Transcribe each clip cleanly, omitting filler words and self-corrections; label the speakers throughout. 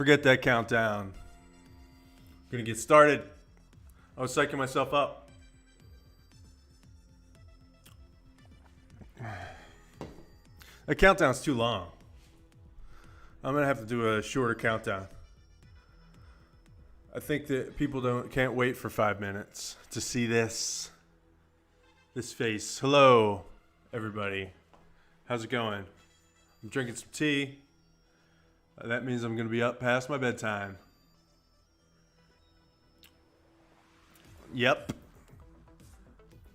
Speaker 1: Forget that countdown. Gonna get started. I was psyching myself up. The countdown's too long. I'm gonna have to do a shorter countdown. I think that people can't wait for 5 minutes to see this face. Hello, everybody. How's it going? I'm drinking some tea. That means I'm gonna be up past my bedtime. Yep.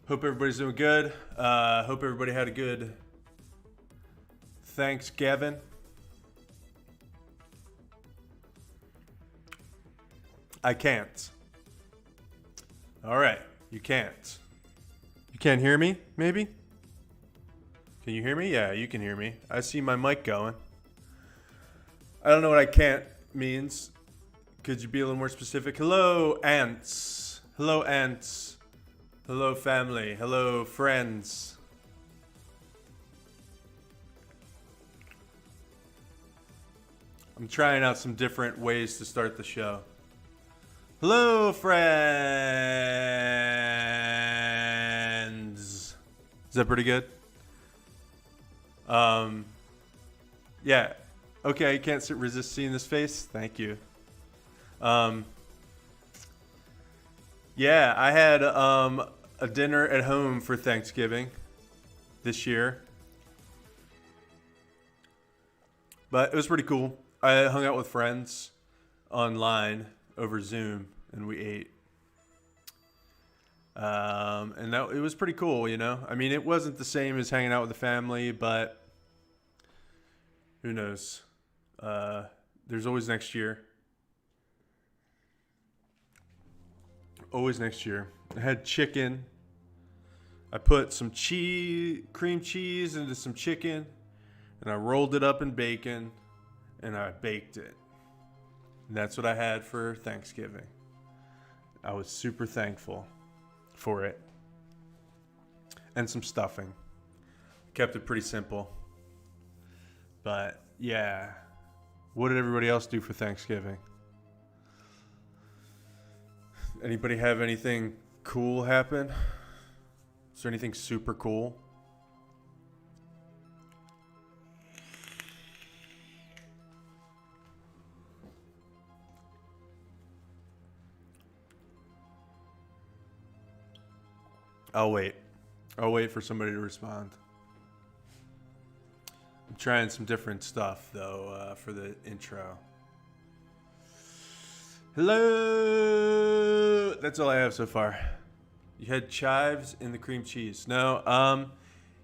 Speaker 1: Hope everybody's doing good. Hope everybody had a good Thanksgiving. I can't. All right, you can't. You can't hear me, maybe? Can you hear me? Yeah, you can hear me. I see my mic going. I don't know what I can't means. Could you be a little more specific? Hello, ants. Hello, ants. Hello, family. Hello, friends. I'm trying out some different ways to start the show. Hello, friends. Is that pretty good? Yeah. Okay, I can't resist seeing this face. Thank you. Yeah, I had a dinner at home for Thanksgiving this year. But it was pretty cool. I hung out with friends online over Zoom and we ate. And it was pretty cool, you know? I mean, it wasn't the same as hanging out with the family, but who knows? There's always next year. Always next year. I had chicken. I put some cream cheese into some chicken, and I rolled it up in bacon, and I baked it. And that's what I had for Thanksgiving. I was super thankful for it. And some stuffing. Kept it pretty simple. But yeah. What did everybody else do for Thanksgiving? Anybody have anything cool happen? Is there anything super cool? I'll wait. I'll wait for somebody to respond. I'm trying some different stuff, though, for the intro. Hello! That's all I have so far. You had chives in the cream cheese. No,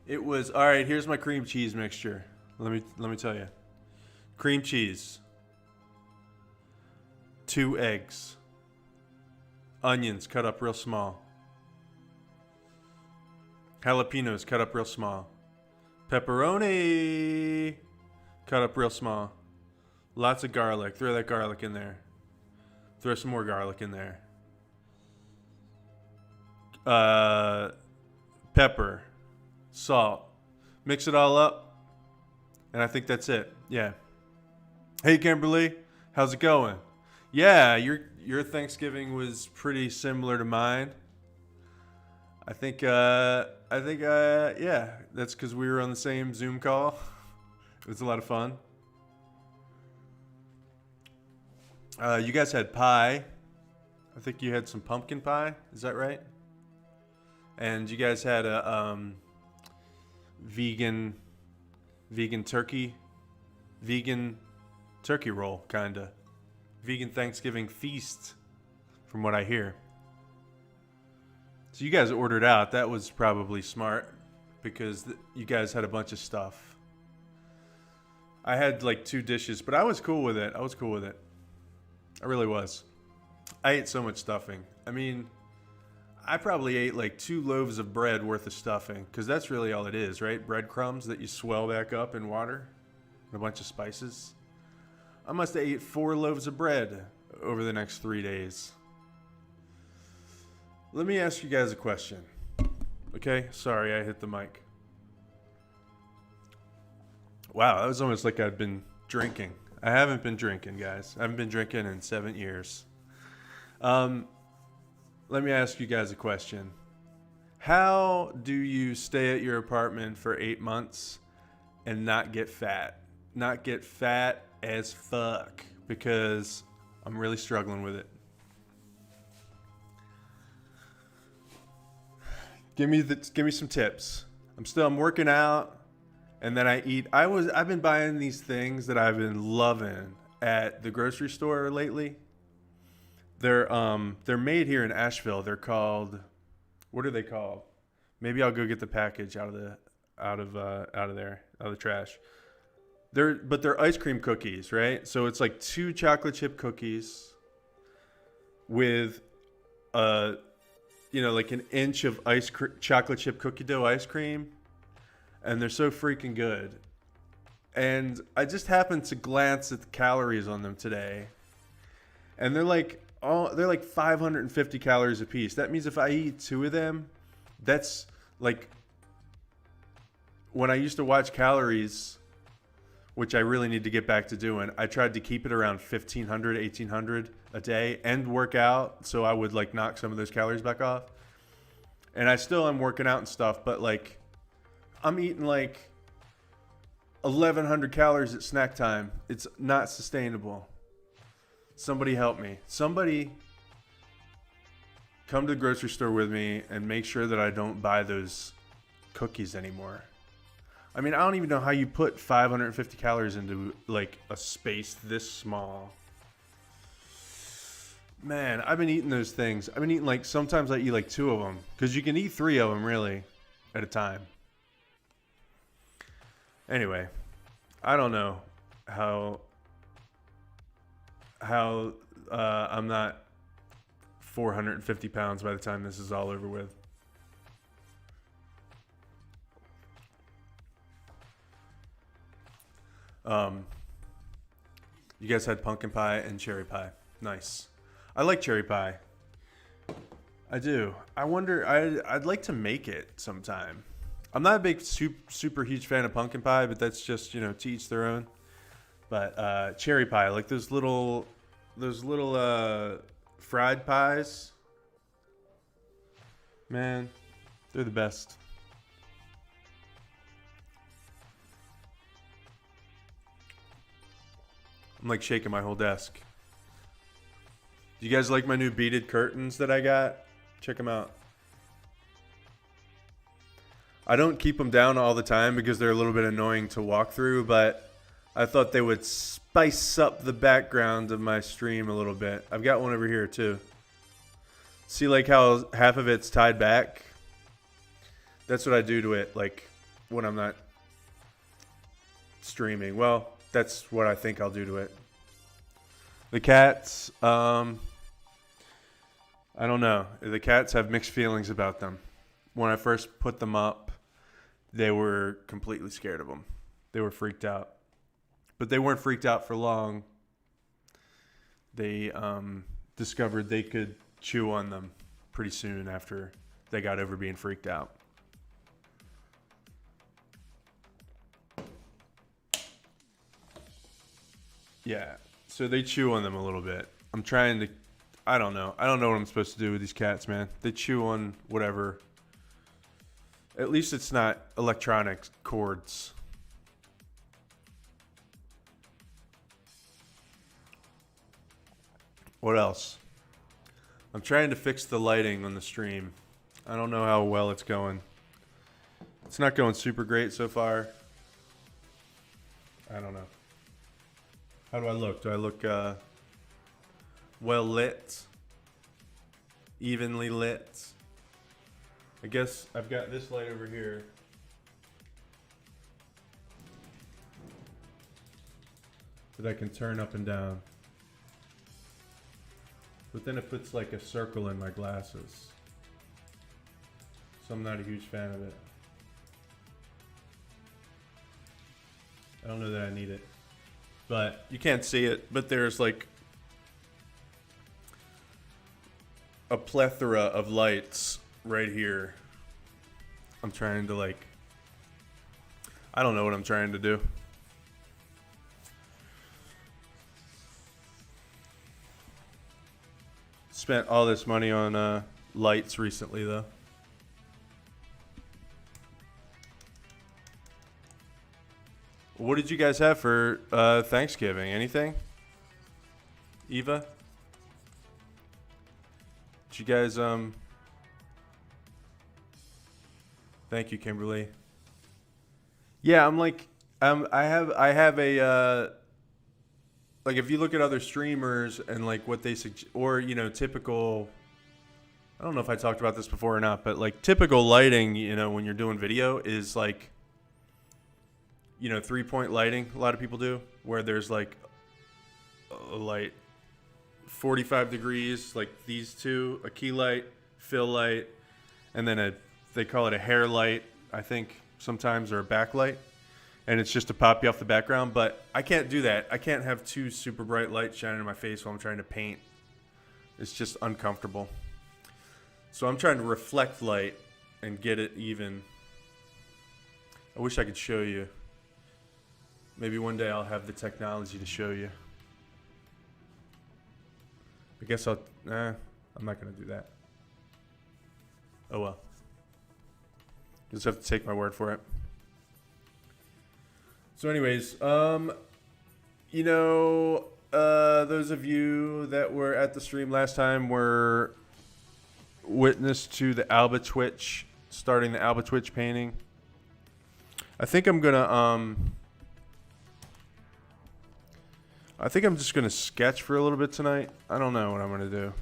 Speaker 1: it was... All right, here's my cream cheese mixture. Let me tell you. Cream cheese. 2 eggs. Onions cut up real small. Jalapenos cut up real small. Pepperoni cut up real small. Lots of garlic. Throw that garlic in there. Throw some more garlic in there. Pepper. Salt. Mix it all up. And I think that's it. Yeah. Hey, Kimberly. How's it going? Yeah, your Thanksgiving was pretty similar to mine. I think, yeah, that's because we were on the same Zoom call. It was a lot of fun. You guys had pie. I think you had some pumpkin pie. Is that right? And you guys had a vegan turkey roll, kinda. Vegan Thanksgiving feast, from what I hear. So you guys ordered out. That was probably smart because you guys had a bunch of stuff. I had like 2 dishes, but I was cool with it. I really was. I ate so much stuffing. I mean, I probably ate like 2 loaves of bread worth of stuffing because that's really all it is, right? Breadcrumbs that you swell back up in water and a bunch of spices. I must have ate 4 loaves of bread over the next 3 days. Let me ask you guys a question. Okay? Sorry, I hit the mic. Wow, that was almost like I'd been drinking. I haven't been drinking, guys. I haven't been drinking in 7 years. Let me ask you guys a question. How do you stay at your apartment for 8 months and not get fat? Not get fat as fuck, because I'm really struggling with it. Give me some tips. I'm working out, and then I eat. I've been buying these things that I've been loving at the grocery store lately. They're made here in Asheville. They're called, what are they called? Maybe I'll go get the package out of the trash. They're ice cream cookies, right? So it's like 2 chocolate chip cookies with like an inch of chocolate chip cookie dough ice cream, and they're so freaking good. And I just happened to glance at the calories on them today, and they're like 550 calories a piece. That means if I eat 2 of them, that's like, when I used to watch calories, which I really need to get back to doing, I tried to keep it around 1,500, 1,800 a day and work out, so I would like knock some of those calories back off. And I still am working out and stuff, but like I'm eating like 1,100 calories at snack time. It's not sustainable. Somebody help me. Somebody come to the grocery store with me and make sure that I don't buy those cookies anymore. I mean, I don't even know how you put 550 calories into like a space this small. Man, I've been eating those things. I've been eating like, sometimes I eat like 2 of them, because you can eat 3 of them really at a time. Anyway, I don't know how I'm not 450 pounds by the time this is all over with. You guys had pumpkin pie and cherry pie. Nice. I like cherry pie. I do. I wonder, I'd like to make it sometime. I'm not a big super huge fan of pumpkin pie, but that's just, to each their own. But cherry pie, like those little fried pies. Man, they're the best. I'm like shaking my whole desk. Do you guys like my new beaded curtains that I got? Check them out. I don't keep them down all the time because they're a little bit annoying to walk through, but I thought they would spice up the background of my stream a little bit. I've got one over here too. See like how half of it's tied back? That's what I do to it, like when I'm not streaming. Well, that's what I think I'll do to it. The cats, I don't know. The cats have mixed feelings about them. When I first put them up, they were completely scared of them. They were freaked out. But they weren't freaked out for long. They discovered they could chew on them pretty soon after they got over being freaked out. Yeah, so they chew on them a little bit. I'm trying to, I don't know what I'm supposed to do with these cats, man. They chew on whatever. At least it's not electronic cords. What else? I'm trying to fix the lighting on the stream. I don't know how well it's going. It's not going super great so far. I don't know. How do I look? Do I look well lit? Evenly lit? I guess I've got this light over here. That I can turn up and down. But then it puts like a circle in my glasses. So I'm not a huge fan of it. I don't know that I need it. But you can't see it, but there's like a plethora of lights right here. I'm trying to like, I don't know what I'm trying to do. Spent all this money on lights recently, though. What did you guys have for Thanksgiving? Anything? Eva? Did you guys Thank you, Kimberly. Yeah, I'm like I have a like if you look at other streamers and like what they suggest, or typical, I don't know if I talked about this before or not, but like typical lighting, when you're doing video is like 3-point lighting. A lot of people do, where there's like a light 45 degrees, like these two, a key light, fill light, and then they call it a hair light, I think sometimes, or a backlight. And it's just to pop you off the background. But I can't do that. I can't have two super bright lights shining in my face while I'm trying to paint. It's just uncomfortable. So I'm trying to reflect light and get it even. I wish I could show you. Maybe one day I'll have the technology to show you. I guess I'm not going to do that. Oh well. Just have to take my word for it. So anyways, those of you that were at the stream last time were witness to the Alba Twitch, starting the Alba Twitch painting. I think I'm just gonna sketch for a little bit tonight. I don't know what I'm gonna do.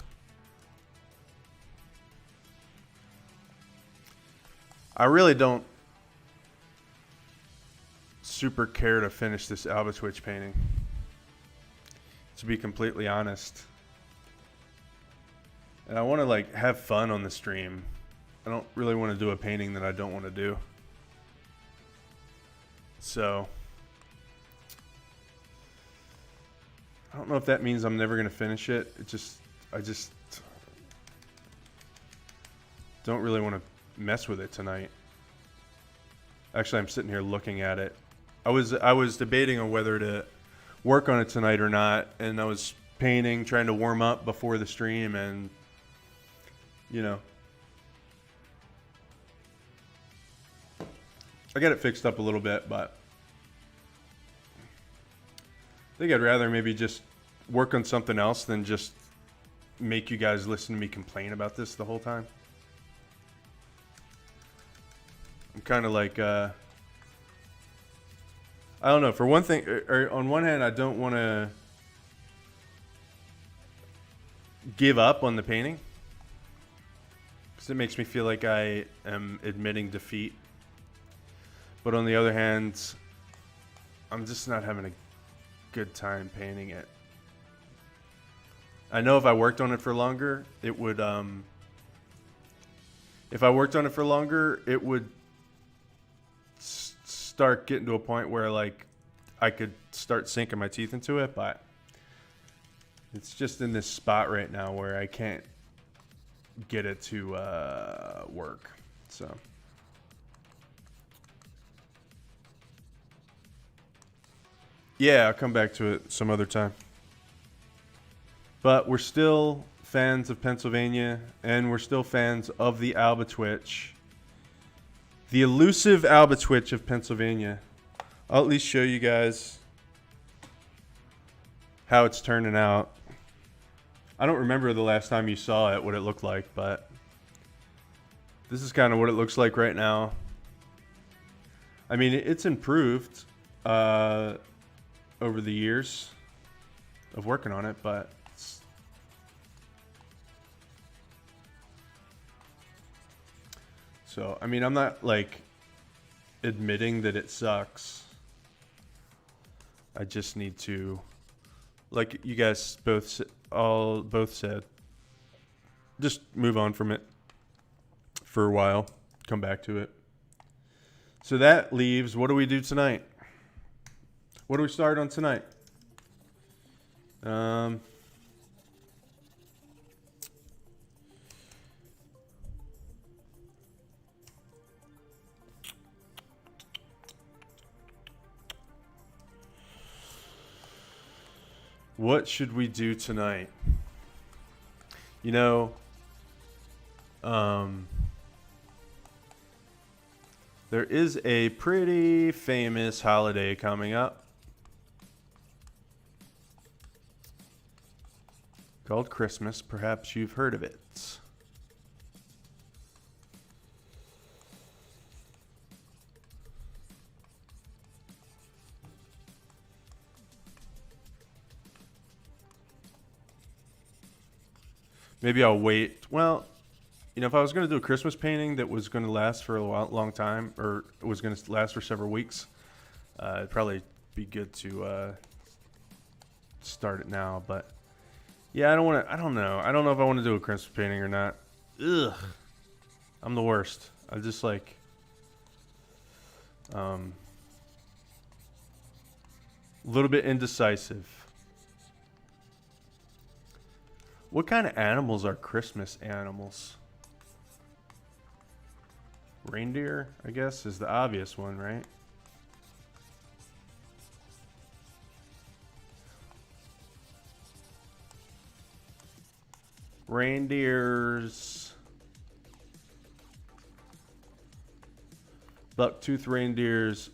Speaker 1: I really don't super care to finish this Alba Twitch painting, to be completely honest. And I want to like have fun on the stream. I don't really want to do a painting that I don't want to do. So I don't know if that means I'm never going to finish it. I just don't really want to mess with it tonight. Actually, I'm sitting here looking at it. I was debating on whether to work on it tonight or not, and I was painting, trying to warm up before the stream, and I got it fixed up a little bit, but I think I'd rather maybe just work on something else than just make you guys listen to me complain about this the whole time. I'm kind of like, I don't know. For one thing, or on one hand, I don't want to give up on the painting because it makes me feel like I am admitting defeat. But on the other hand, I'm just not having a good time painting it. I know if I worked on it for longer, it would, if I worked on it for longer, it would start getting to a point where like I could start sinking my teeth into it, but it's just in this spot right now where I can't get it to work. So yeah, I'll come back to it some other time. But we're still fans of Pennsylvania, and we're still fans of the Alba Twitch. The elusive Alba Twitch of Pennsylvania. I'll at least show you guys how it's turning out. I don't remember the last time you saw it, what it looked like, but this is kind of what it looks like right now. I mean, it's improved over the years of working on it, but so, I mean, I'm not like admitting that it sucks. I just need to, like you guys both said, just move on from it for a while, come back to it. So that leaves, what do we do tonight? What do we start on tonight? What should we do tonight? You know, there is a pretty famous holiday coming up called Christmas. Perhaps you've heard of it. Maybe I'll wait. Well, you know, if I was going to do a Christmas painting that was going to last for a long time, or it was going to last for several weeks, it'd probably be good to start it now. But yeah, I don't want to. I don't know. I don't know if I want to do a Christmas painting or not. Ugh, I'm the worst. I'm just like, a little bit indecisive. What kind of animals are Christmas animals? Reindeer, I guess, is the obvious one, right? Reindeers. Buck-toothed reindeers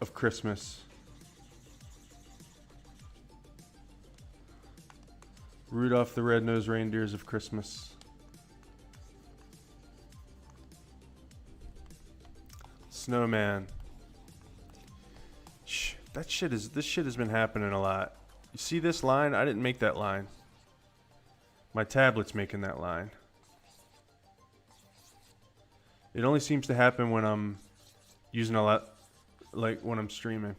Speaker 1: of Christmas. Rudolph the Red-Nosed Reindeers of Christmas. Snowman. This shit has been happening a lot. You see this line? I didn't make that line. My tablet's making that line. It only seems to happen when I'm using a lot, like when I'm streaming.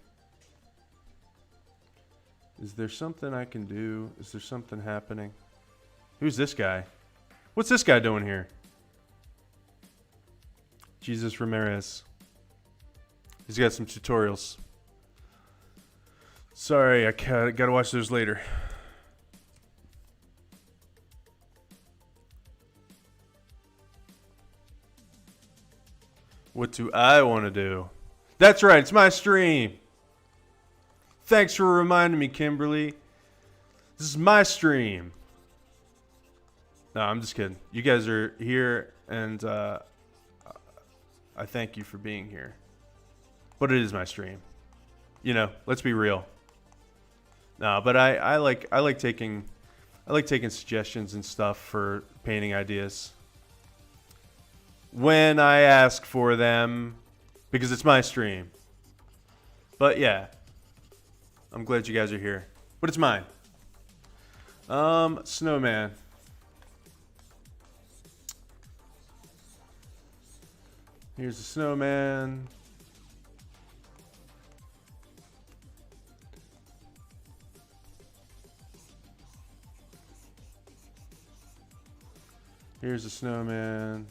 Speaker 1: Is there something I can do? Is there something happening? Who's this guy? What's this guy doing here? Jesus Ramirez. He's got some tutorials. Sorry, I gotta watch those later. What do I want to do? That's right, it's my stream. Thanks for reminding me, Kimberly. This is my stream. No, I'm just kidding. You guys are here, and I thank you for being here. But it is my stream. You know, let's be real. No, but I like taking suggestions and stuff for painting ideas when I ask for them, because it's my stream. But yeah, I'm glad you guys are here. But it's mine. Snowman. Here's the snowman. Here's the snowman.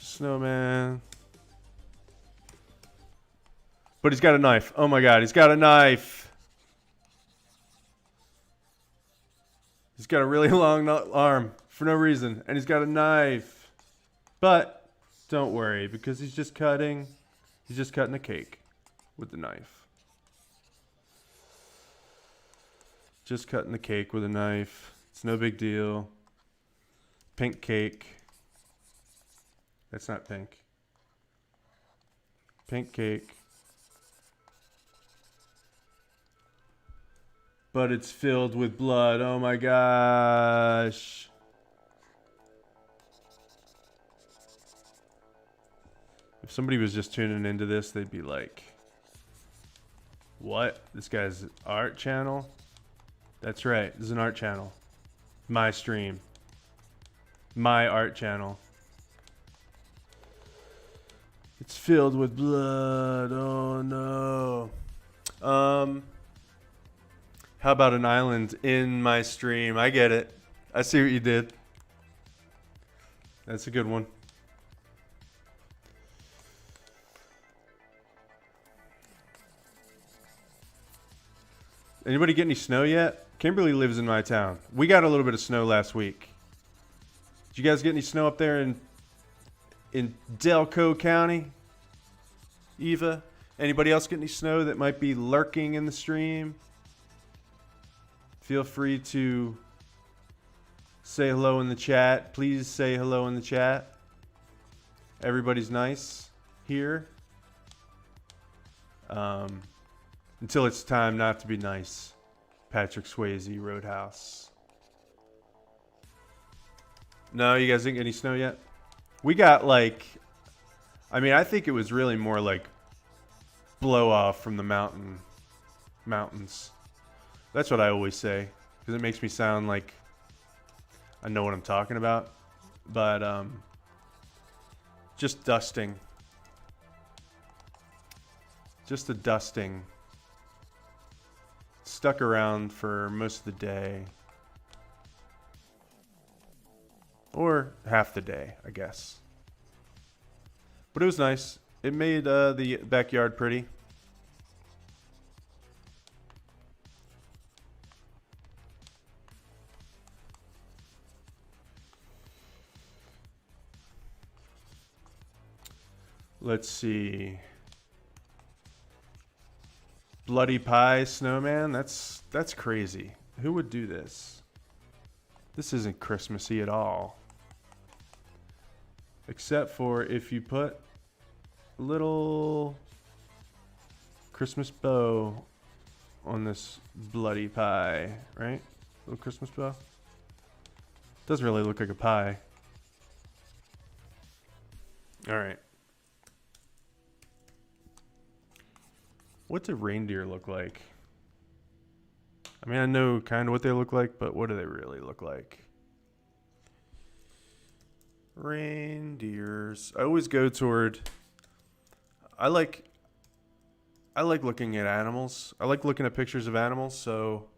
Speaker 1: Snowman. But he's got a knife. Oh my god, he's got a knife. He's got a really long arm for no reason. And he's got a knife. But don't worry, because he's just cutting a cake with the knife. Just cutting the cake with a knife. It's no big deal. Pink cake. That's not pink. Pink cake. But it's filled with blood. Oh my gosh. If somebody was just tuning into this, they'd be like, what? This guy's art channel? That's right. This is an art channel. My stream. My art channel. It's filled with blood. Oh no. How about an island in my stream? I get it. I see what you did. That's a good one. Anybody get any snow yet? Kimberly lives in my town. We got a little bit of snow last week. Did you guys get any snow up there in Delco County? Eva? Anybody else get any snow that might be lurking in the stream? Feel free to say hello in the chat. Please say hello in the chat. Everybody's nice here. Until it's time not to be nice. Patrick Swayze, Roadhouse. No, you guys didn't get any snow yet? We got like, I mean, I think it was really more like blow off from the mountains. That's what I always say, because it makes me sound like I know what I'm talking about. But just dusting. Just a dusting. Stuck around for most of the day. Or half the day, I guess. But it was nice. It made the backyard pretty. Let's see. Bloody pie snowman? That's crazy. Who would do this? This isn't Christmassy at all. Except for if you put a little Christmas bow on this bloody pie, right? Little Christmas bow. Doesn't really look like a pie. All right. What do reindeer look like? I mean, I know kind of what they look like, but what do they really look like? Reindeers. I always go toward... I like looking at animals. I like looking at pictures of animals, so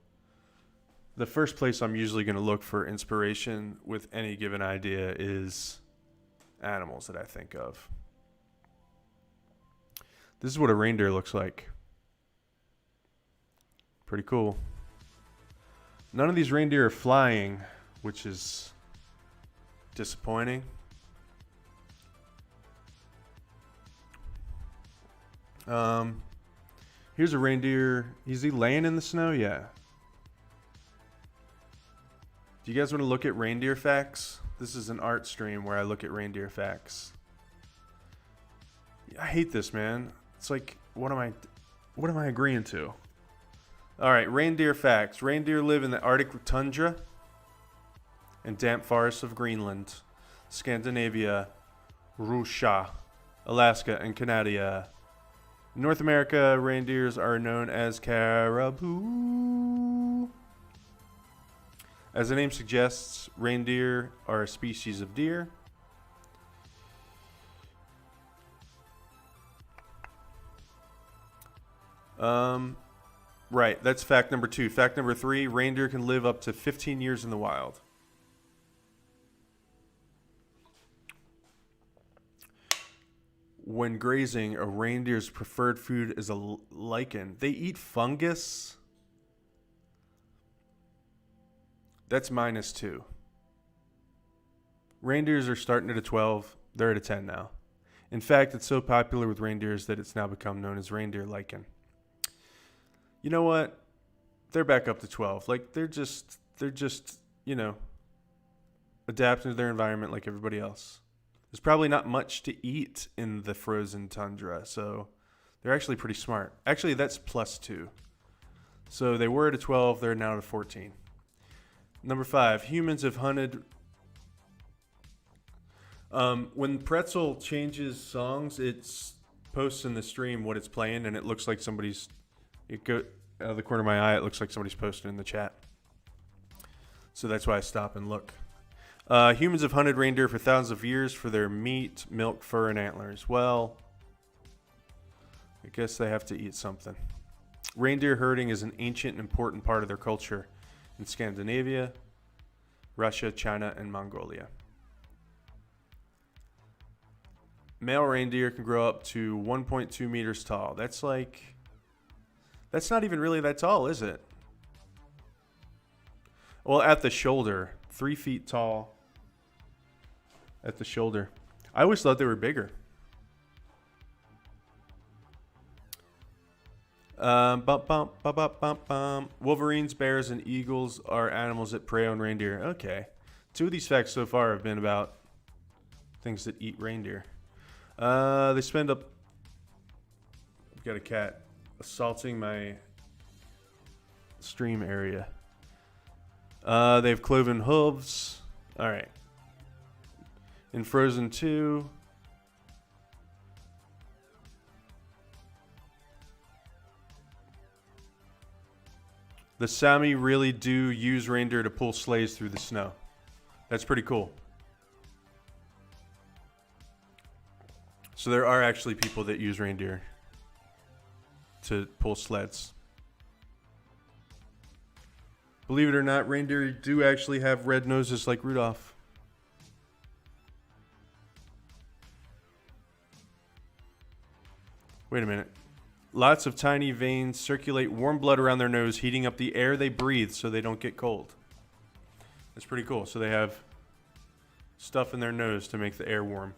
Speaker 1: the first place I'm usually going to look for inspiration with any given idea is animals that I think of. This is what a reindeer looks like. Pretty cool. None of these reindeer are flying, which is disappointing. Here's a reindeer. Is he laying in the snow? Yeah. Do you guys want to look at reindeer facts? This is an art stream where I look at reindeer facts. I hate this, man. It's like, what am I agreeing to? All right, reindeer facts. Reindeer live in the Arctic tundra and damp forests of Greenland, Scandinavia, Russia, Alaska, and Canada. In North America, reindeers are known as caribou. As the name suggests, reindeer are a species of deer. Right, that's fact number 2. Fact number 3, reindeer can live up to 15 years in the wild. When grazing, a reindeer's preferred food is a lichen. They eat fungus? That's -2. Reindeers are starting at a 12. They're at a 10 now. In fact, it's so popular with reindeers that it's now become known as reindeer lichen. You know what? They're back up to 12. Like, they're just, you know, adapting to their environment like everybody else. There's probably not much to eat in the frozen tundra, so they're actually pretty smart. Actually, that's +2. So they were at a 12, they're now at a 14. Number 5, humans have hunted... when Pretzel changes songs, it posts in the stream what it's playing, and it looks like somebody's... It go out of the corner of my eye, it looks like somebody's posting in the chat. So that's why I stop and look. Humans have hunted reindeer for thousands of years for their meat, milk, fur, and antlers. Well, I guess they have to eat something. Reindeer herding is an ancient and important part of their culture in Scandinavia, Russia, China, and Mongolia. Male reindeer can grow up to 1.2 meters tall. That's like... That's not even really that tall, is it? Well, at the shoulder. 3 feet tall. At the shoulder. I always thought they were bigger. Bump, bump, bump, bump, bump, bump. Wolverines, bears, and eagles are animals that prey on reindeer. Okay. 2 of these facts so far have been about things that eat reindeer. They spend up. I've got a cat assaulting my stream area. They have cloven hooves. All right. In Frozen 2. The Sami really do use reindeer to pull sleighs through the snow. That's pretty cool. So there are actually people that use reindeer to pull sleds. Believe it or not, reindeer do actually have red noses like Rudolph. Wait a minute. Lots of tiny veins circulate warm blood around their nose, heating up the air they breathe so they don't get cold. That's pretty cool. So they have stuff in their nose to make the air warm.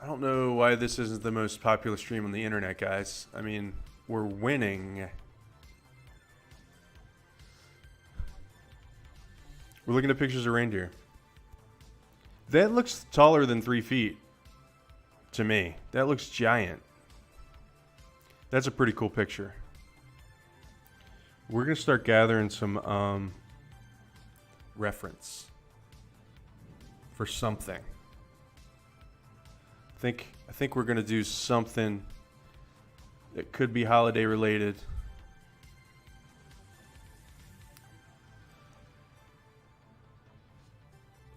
Speaker 1: I don't know why this isn't the most popular stream on the internet, guys. I mean, we're winning. We're looking at pictures of reindeer. That looks taller than 3 feet to me. That looks giant. That's a pretty cool picture. We're going to start gathering some reference for something. I think we're going to do something that could be holiday related.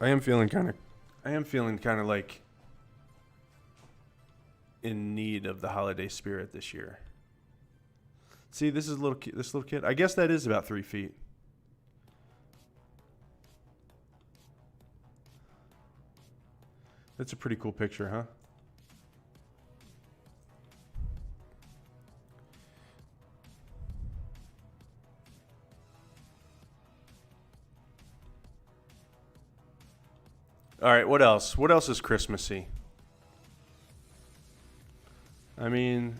Speaker 1: I am feeling kind of like in need of the holiday spirit this year. See, this little kid. I guess that is about 3 feet. That's a pretty cool picture, huh? All right, what else? What else is Christmassy? I mean,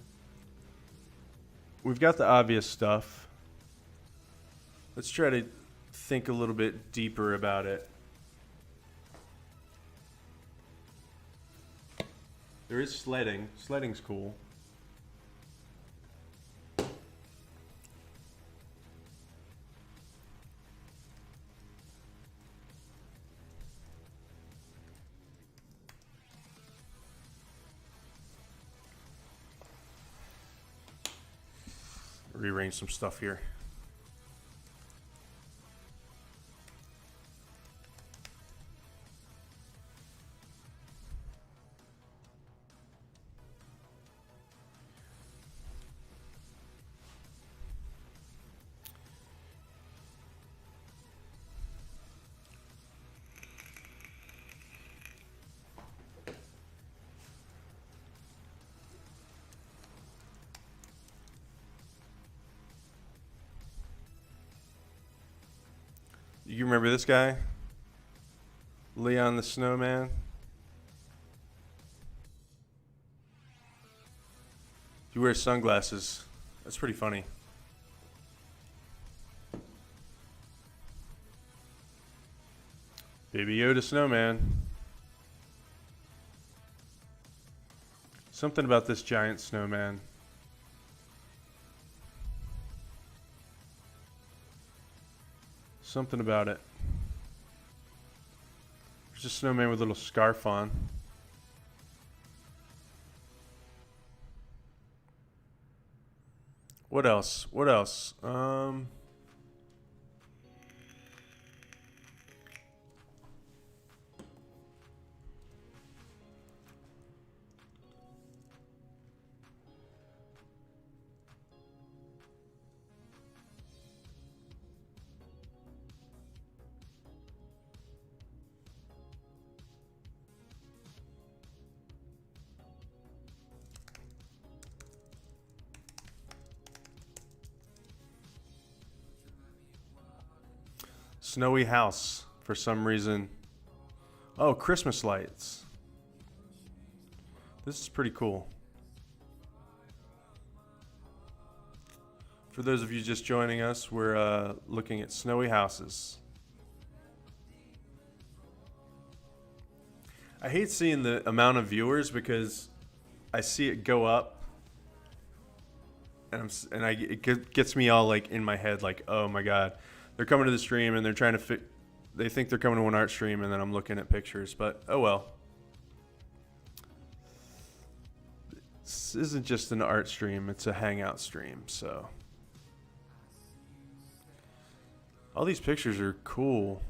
Speaker 1: we've got the obvious stuff. Let's try to think a little bit deeper about it. There is sledding. Sledding's cool. Rearrange some stuff here. You remember this guy? Leon the Snowman? He wears sunglasses. That's pretty funny. Baby Yoda Snowman. Something about this giant snowman. Something about it. There's a snowman with a little scarf on. What else? What else? Snowy house, for some reason, Oh, Christmas lights. This is pretty cool. For those of you just joining us, we're looking at snowy houses. I hate seeing the amount of viewers because I see it go up, and it gets me all like in my head, like, oh my god, they're coming to the stream and they're trying to they think they're coming to an art stream, and then I'm looking at pictures, but oh well. This isn't just an art stream, it's a hangout stream, so. All these pictures are cool.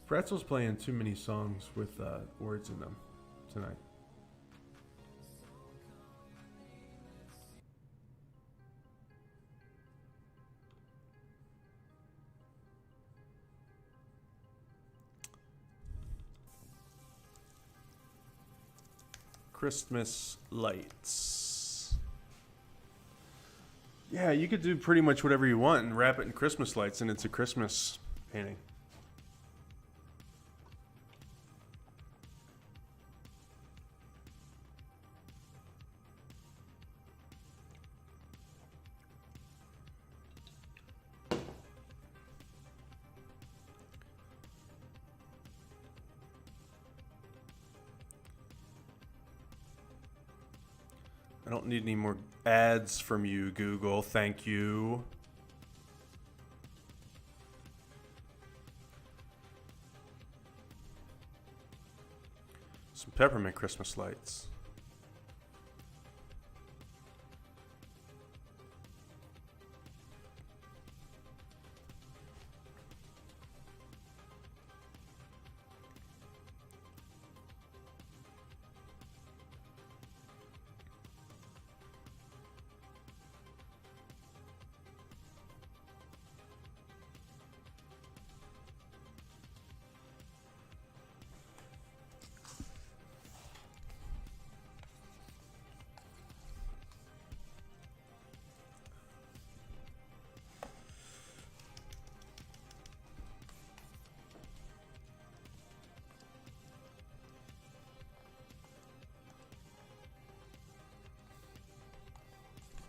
Speaker 1: Pretzel's playing too many songs with words in them tonight. Christmas lights. Yeah, you could do pretty much whatever you want and wrap it in Christmas lights, and it's a Christmas painting. I don't need any more ads from you, Google. Thank you. Some peppermint Christmas lights.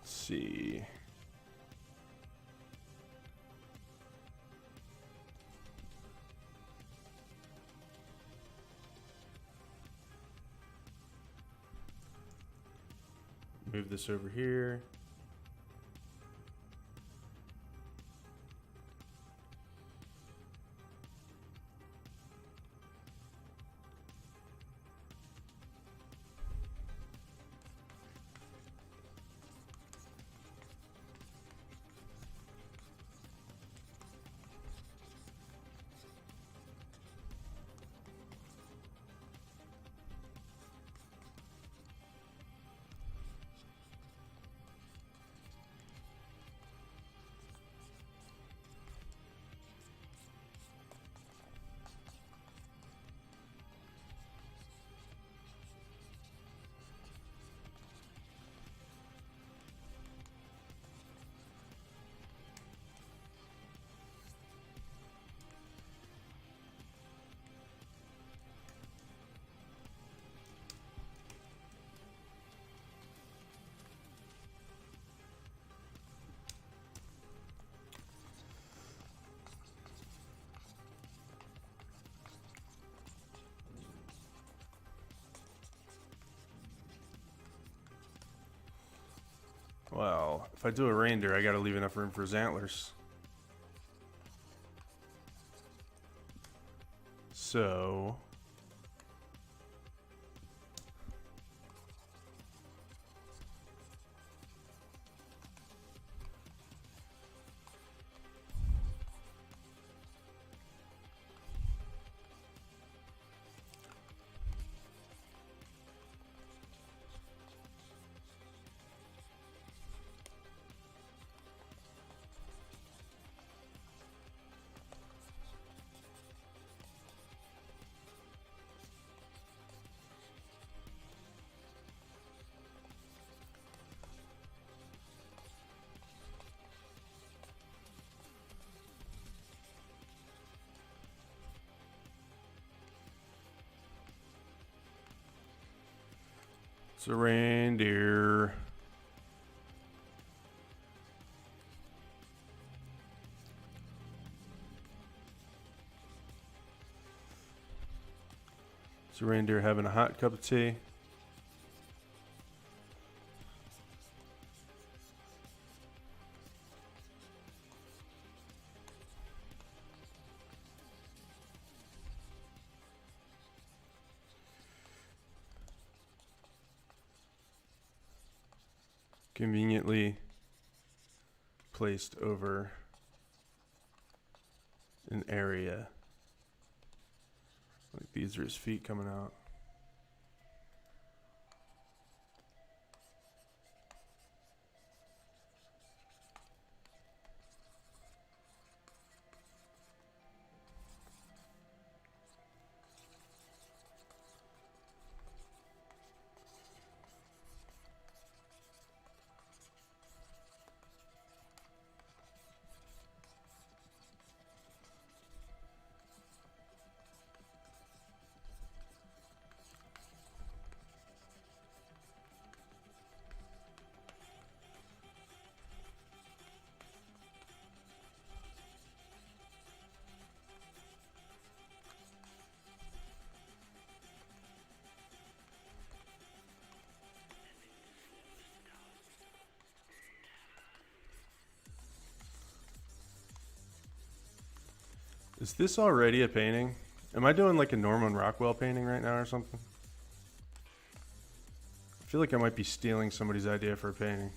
Speaker 1: See. Move this over here. Well, if I do a reindeer, I gotta leave enough room for his antlers. So... It's a reindeer. It's a reindeer having a hot cup of tea. Conveniently placed over an area. Like these are his feet coming out. Is this already a painting? Am I doing like a Norman Rockwell painting right now or something? I feel like I might be stealing somebody's idea for a painting.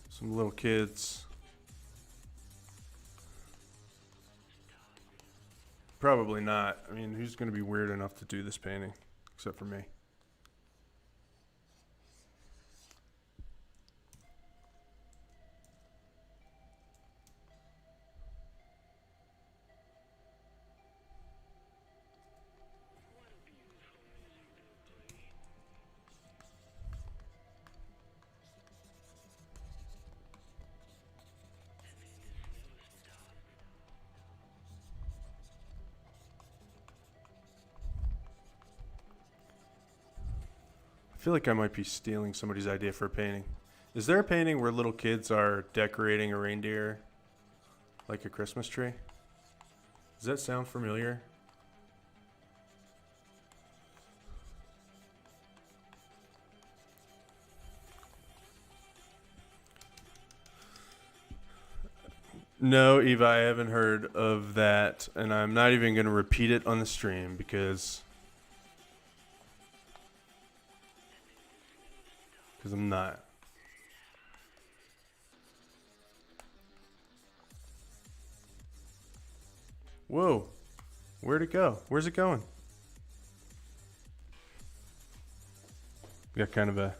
Speaker 1: Some little kids. Probably not. I mean, who's going to be weird enough to do this painting? Except for me. I feel like I might be stealing somebody's idea for a painting. Is there a painting where little kids are decorating a reindeer like a Christmas tree? Does that sound familiar? No, Eva, I haven't heard of that, and I'm not even going to repeat it on the stream because I'm not. Whoa. Where'd it go? Where's it going? Got kind of a...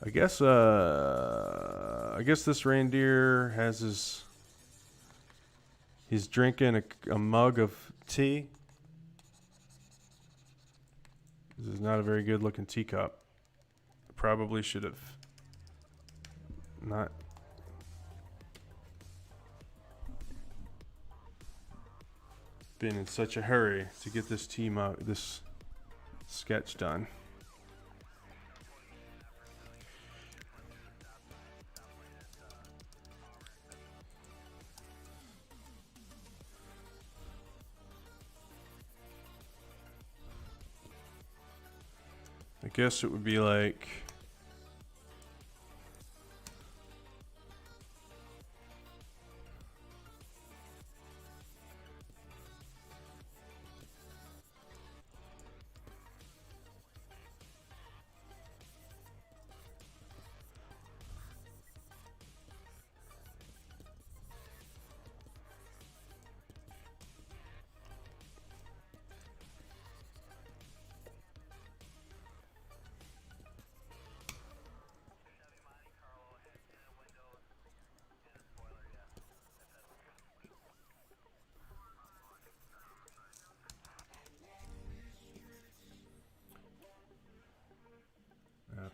Speaker 1: I guess this reindeer has his... He's drinking a mug of tea. This is not a very good looking teacup. Probably should have not. Been in such a hurry to get this tea mug, this sketch done. I guess it would be like...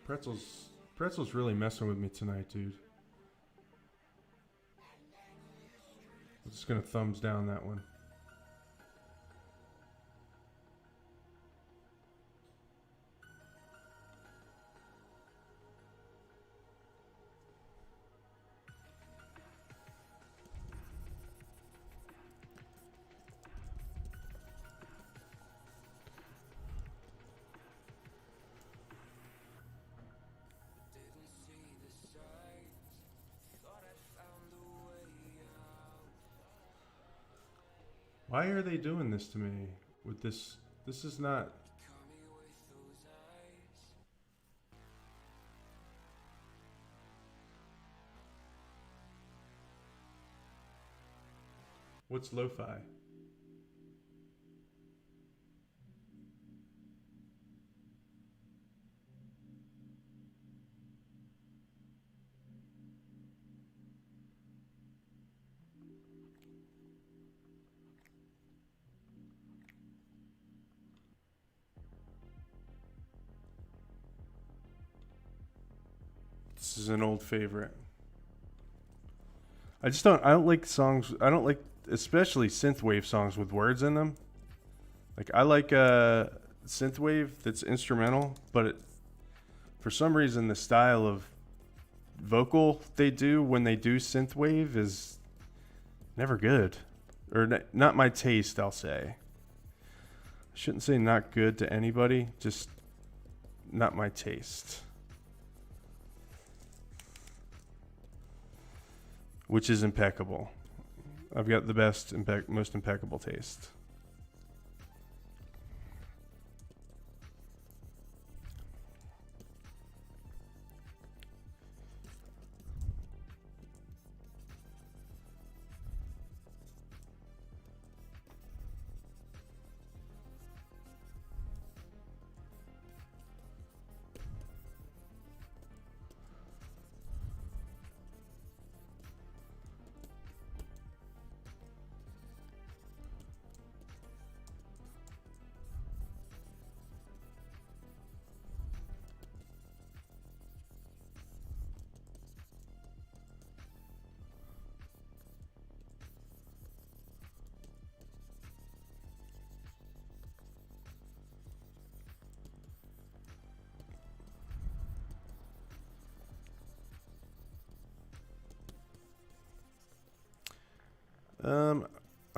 Speaker 1: Pretzel's really messing with me tonight, dude. I'm just gonna thumbs down that one. Why are they doing this to me with this? This is not... What's lo-fi? This is an old favorite. I don't like songs. I don't like especially synthwave songs with words in them. Like I like synthwave that's instrumental, but for some reason the style of vocal they do when they do synthwave is never good, or not my taste. I'll say. I shouldn't say not good to anybody, just not my taste. Which is impeccable. I've got the best, most impeccable taste.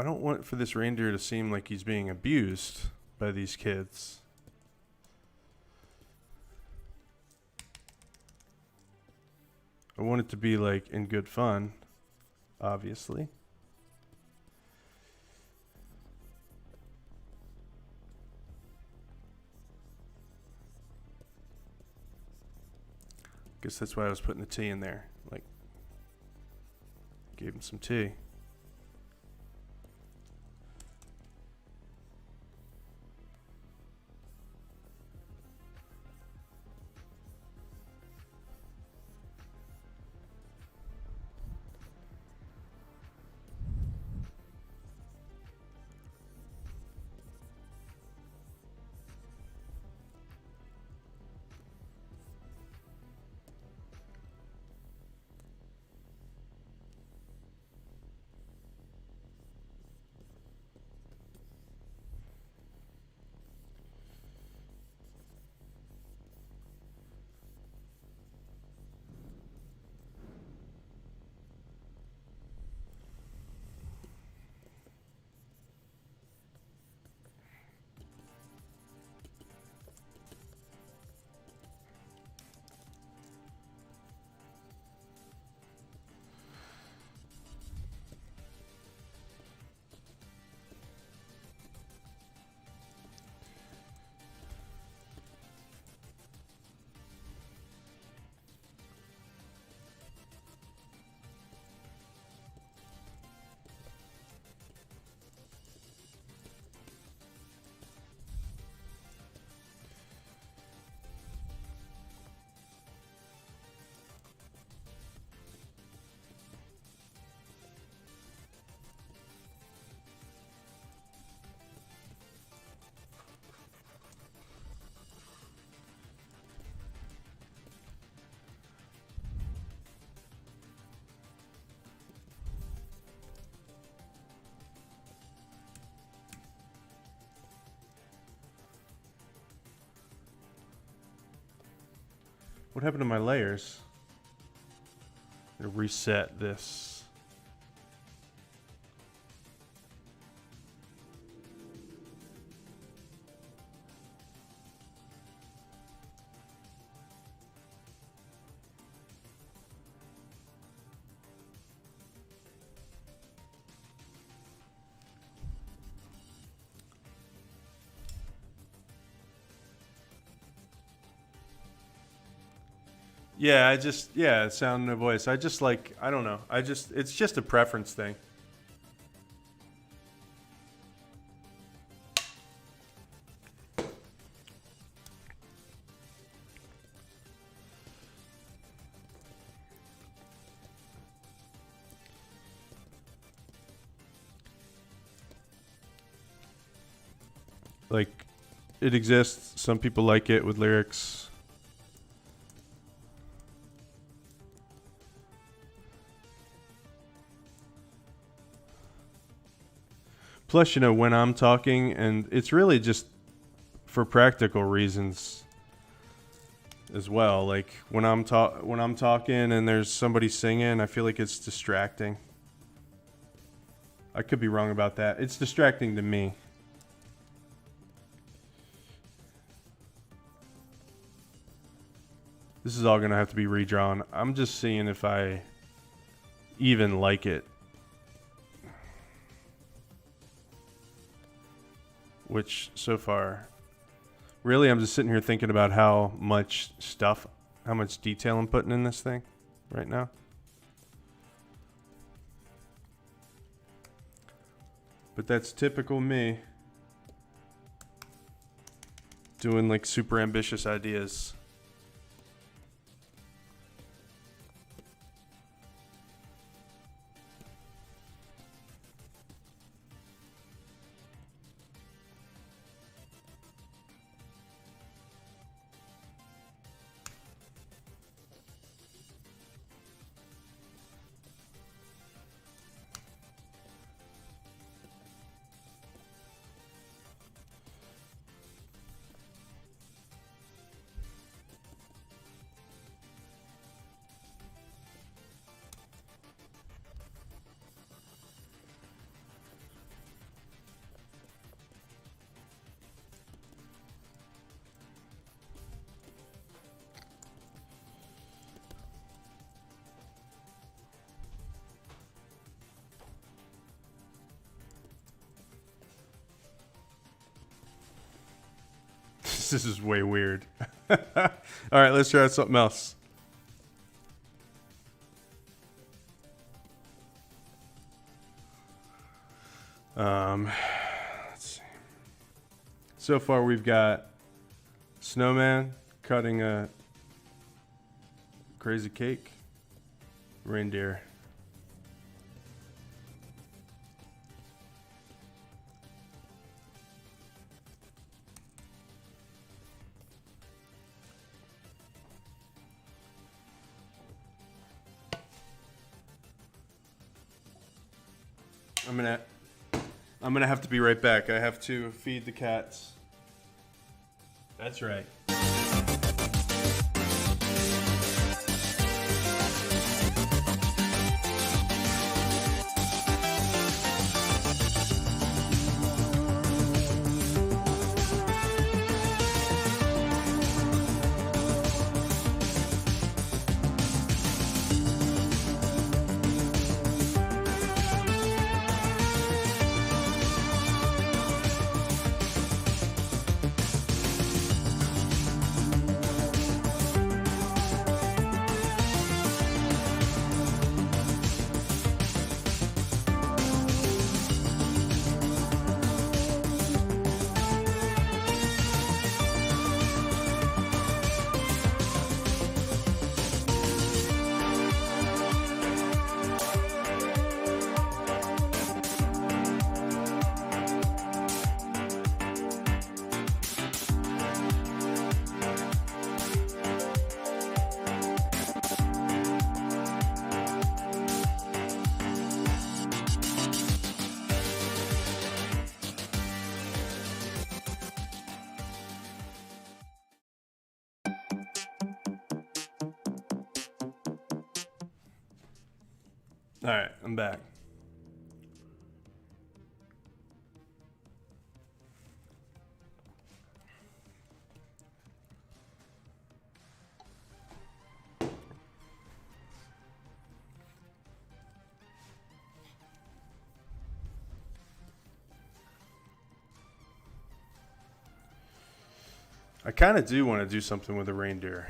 Speaker 1: I don't want for this reindeer to seem like he's being abused by these kids. I want it to be like in good fun, obviously. Guess that's why I was putting the tea in there. Like, gave him some tea. What happened to my layers? I'm gonna reset this. Yeah, sound no voice. I just like, I don't know. It's just a preference thing. Like, it exists. Some people like it with lyrics. Plus, you know, when I'm talking, and it's really just for practical reasons as well. Like when I'm talking and there's somebody singing, I feel like it's distracting. I could be wrong about that. It's distracting to me. This is all gonna have to be redrawn. I'm just seeing if I even like it. Which so far, really, I'm just sitting here thinking about how much detail I'm putting in this thing right now. But that's typical me. Doing like super ambitious ideas. This is way weird. All right, let's try something else. Let's see. So far, we've got Snowman cutting a crazy cake, reindeer. I'm gonna have to be right back. I have to feed the cats. That's right. All right, I'm back. I kind of do want to do something with a reindeer.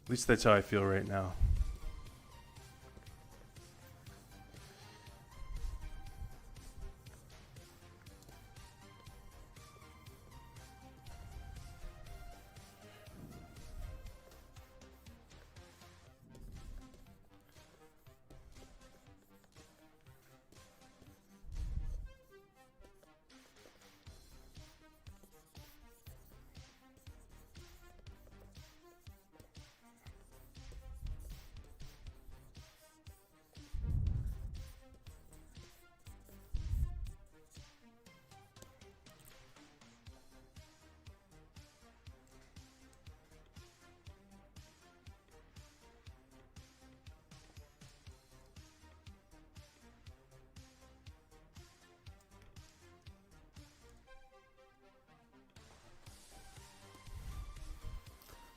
Speaker 1: At least that's how I feel right now.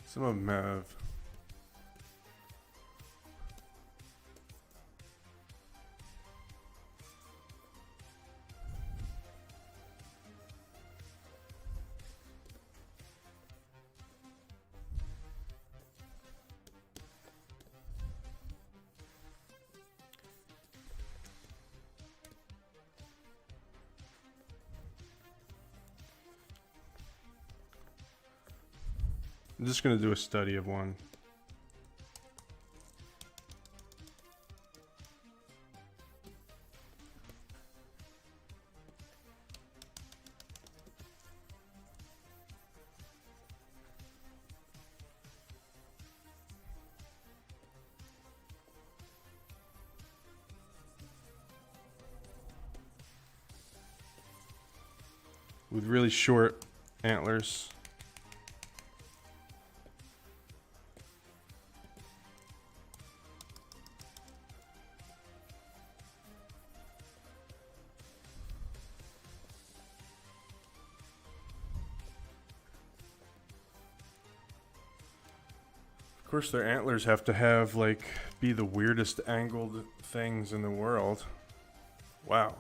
Speaker 1: Some of them have. I'm just going to do a study of one. With really short antlers. Of course, their antlers have to have, like, be the weirdest angled things in the world. Wow.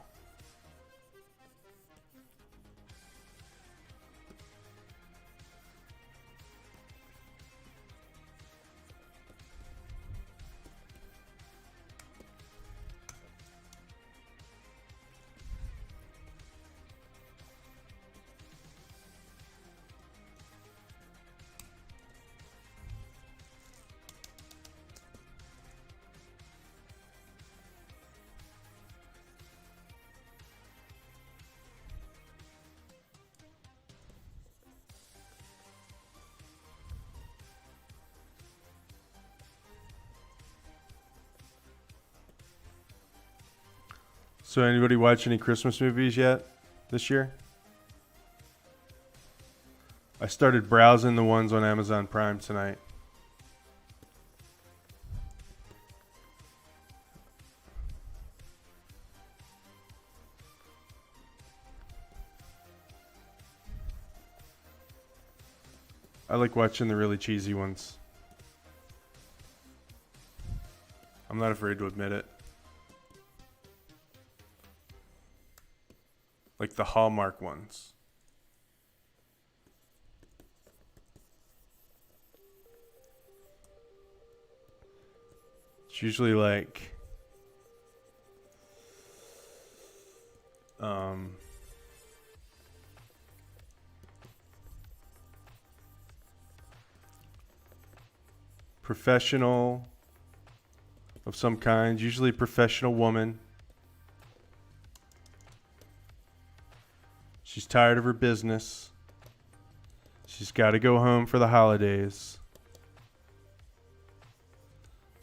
Speaker 1: So anybody watch any Christmas movies yet this year? I started browsing the ones on Amazon Prime tonight. I like watching the really cheesy ones. I'm not afraid to admit it. Like the Hallmark ones. It's usually like professional of some kind, usually a professional woman. She's tired of her business. She's got to go home for the holidays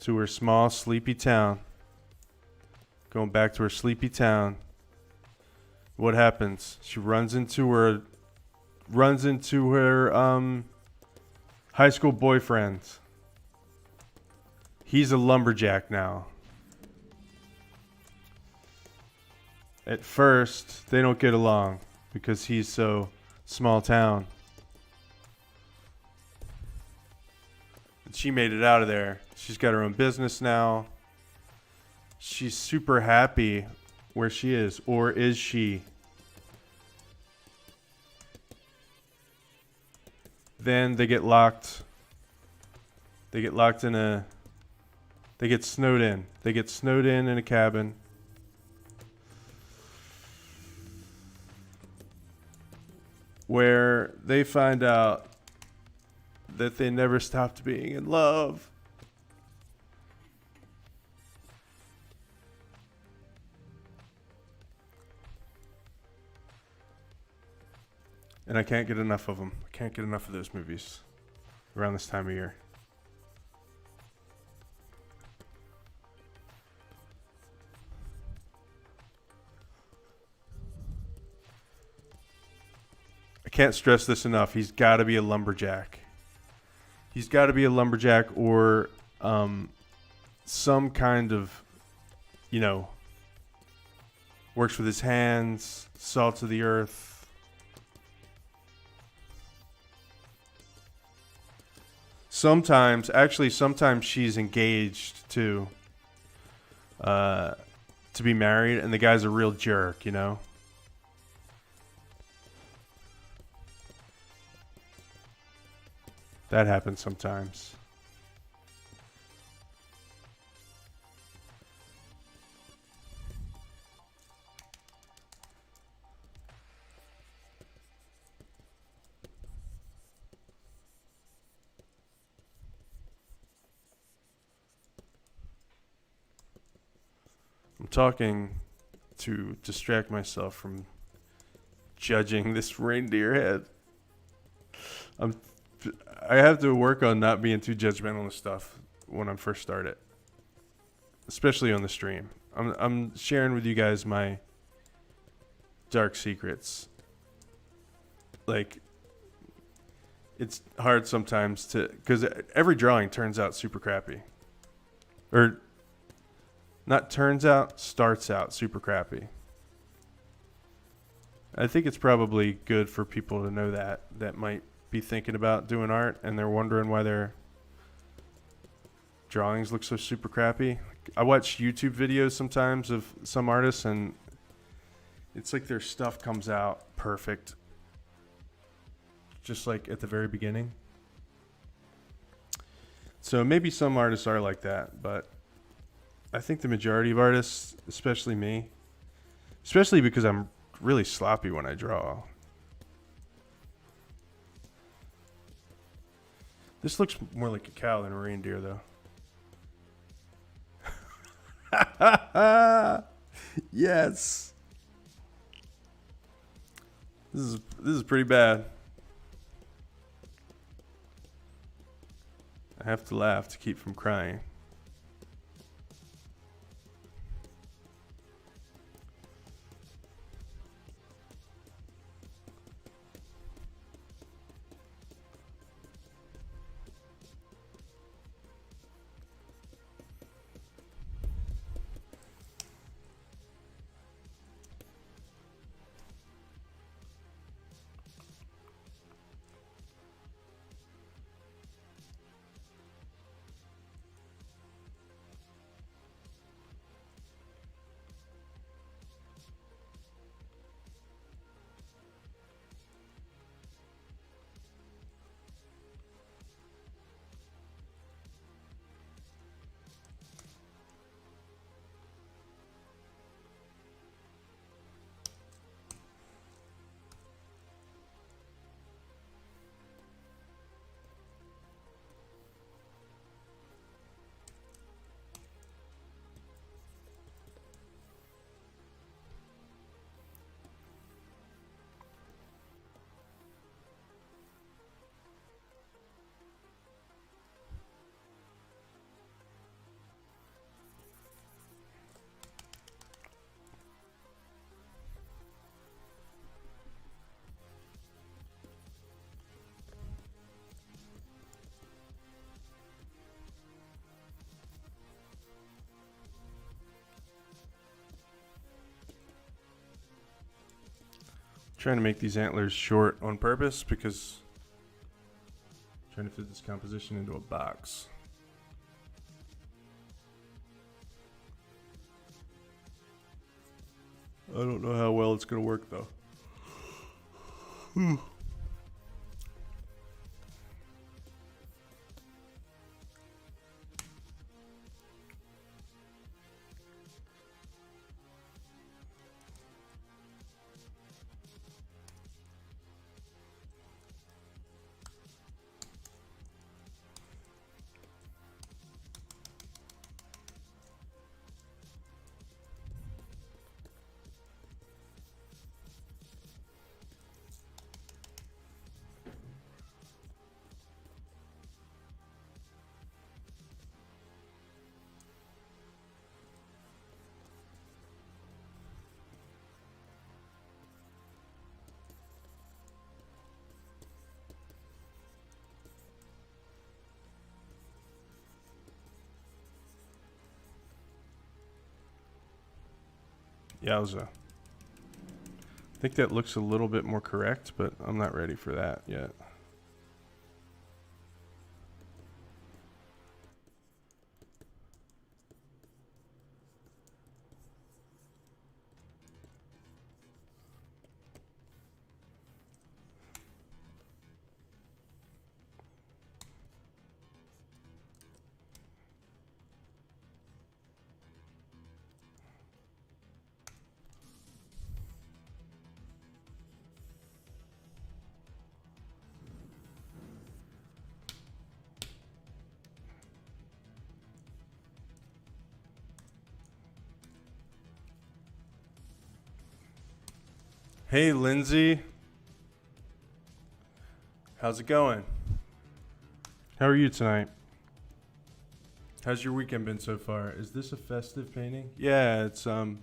Speaker 1: to her small, sleepy town. Going back to her sleepy town. What happens? She runs into her high school boyfriend. He's a lumberjack now. At first, they don't get along because he's so small town. But she made it out of there. She's got her own business now. She's super happy where she is. Or is she? Then they get locked. They get locked in a... They get snowed in. They get snowed in a cabin. Where they find out that they never stopped being in love. And I can't get enough of them. I can't get enough of those movies around this time of year. I can't stress this enough. He's got to be a lumberjack. He's got to be a lumberjack or some kind of, you know, works with his hands, salt of the earth. Sometimes she's engaged to be married, and the guy's a real jerk, you know? That happens sometimes. I'm talking to distract myself from judging this reindeer head. I have to work on not being too judgmental of stuff when I first start it, especially on the stream. I'm sharing with you guys my dark secrets. Like, it's hard sometimes to, because every drawing turns out super crappy, or not turns out, starts out super crappy. I think it's probably good for people to know that might be thinking about doing art and they're wondering why their drawings look so super crappy. I watch YouTube videos sometimes of some artists and it's like their stuff comes out perfect, just like at the very beginning. So maybe some artists are like that, but I think the majority of artists, especially me, especially because I'm really sloppy when I draw. This looks more like a cow than a reindeer, though. Yes. This is pretty bad. I have to laugh to keep from crying. Trying to make these antlers short on purpose because I'm trying to fit this composition into a box. I don't know how well it's going to work though. Yowza. I think that looks a little bit more correct, but I'm not ready for that yet. Hey, Lindsay. How's it going? How are you tonight? How's your weekend been so far? Is this a festive painting? Yeah, it's I'm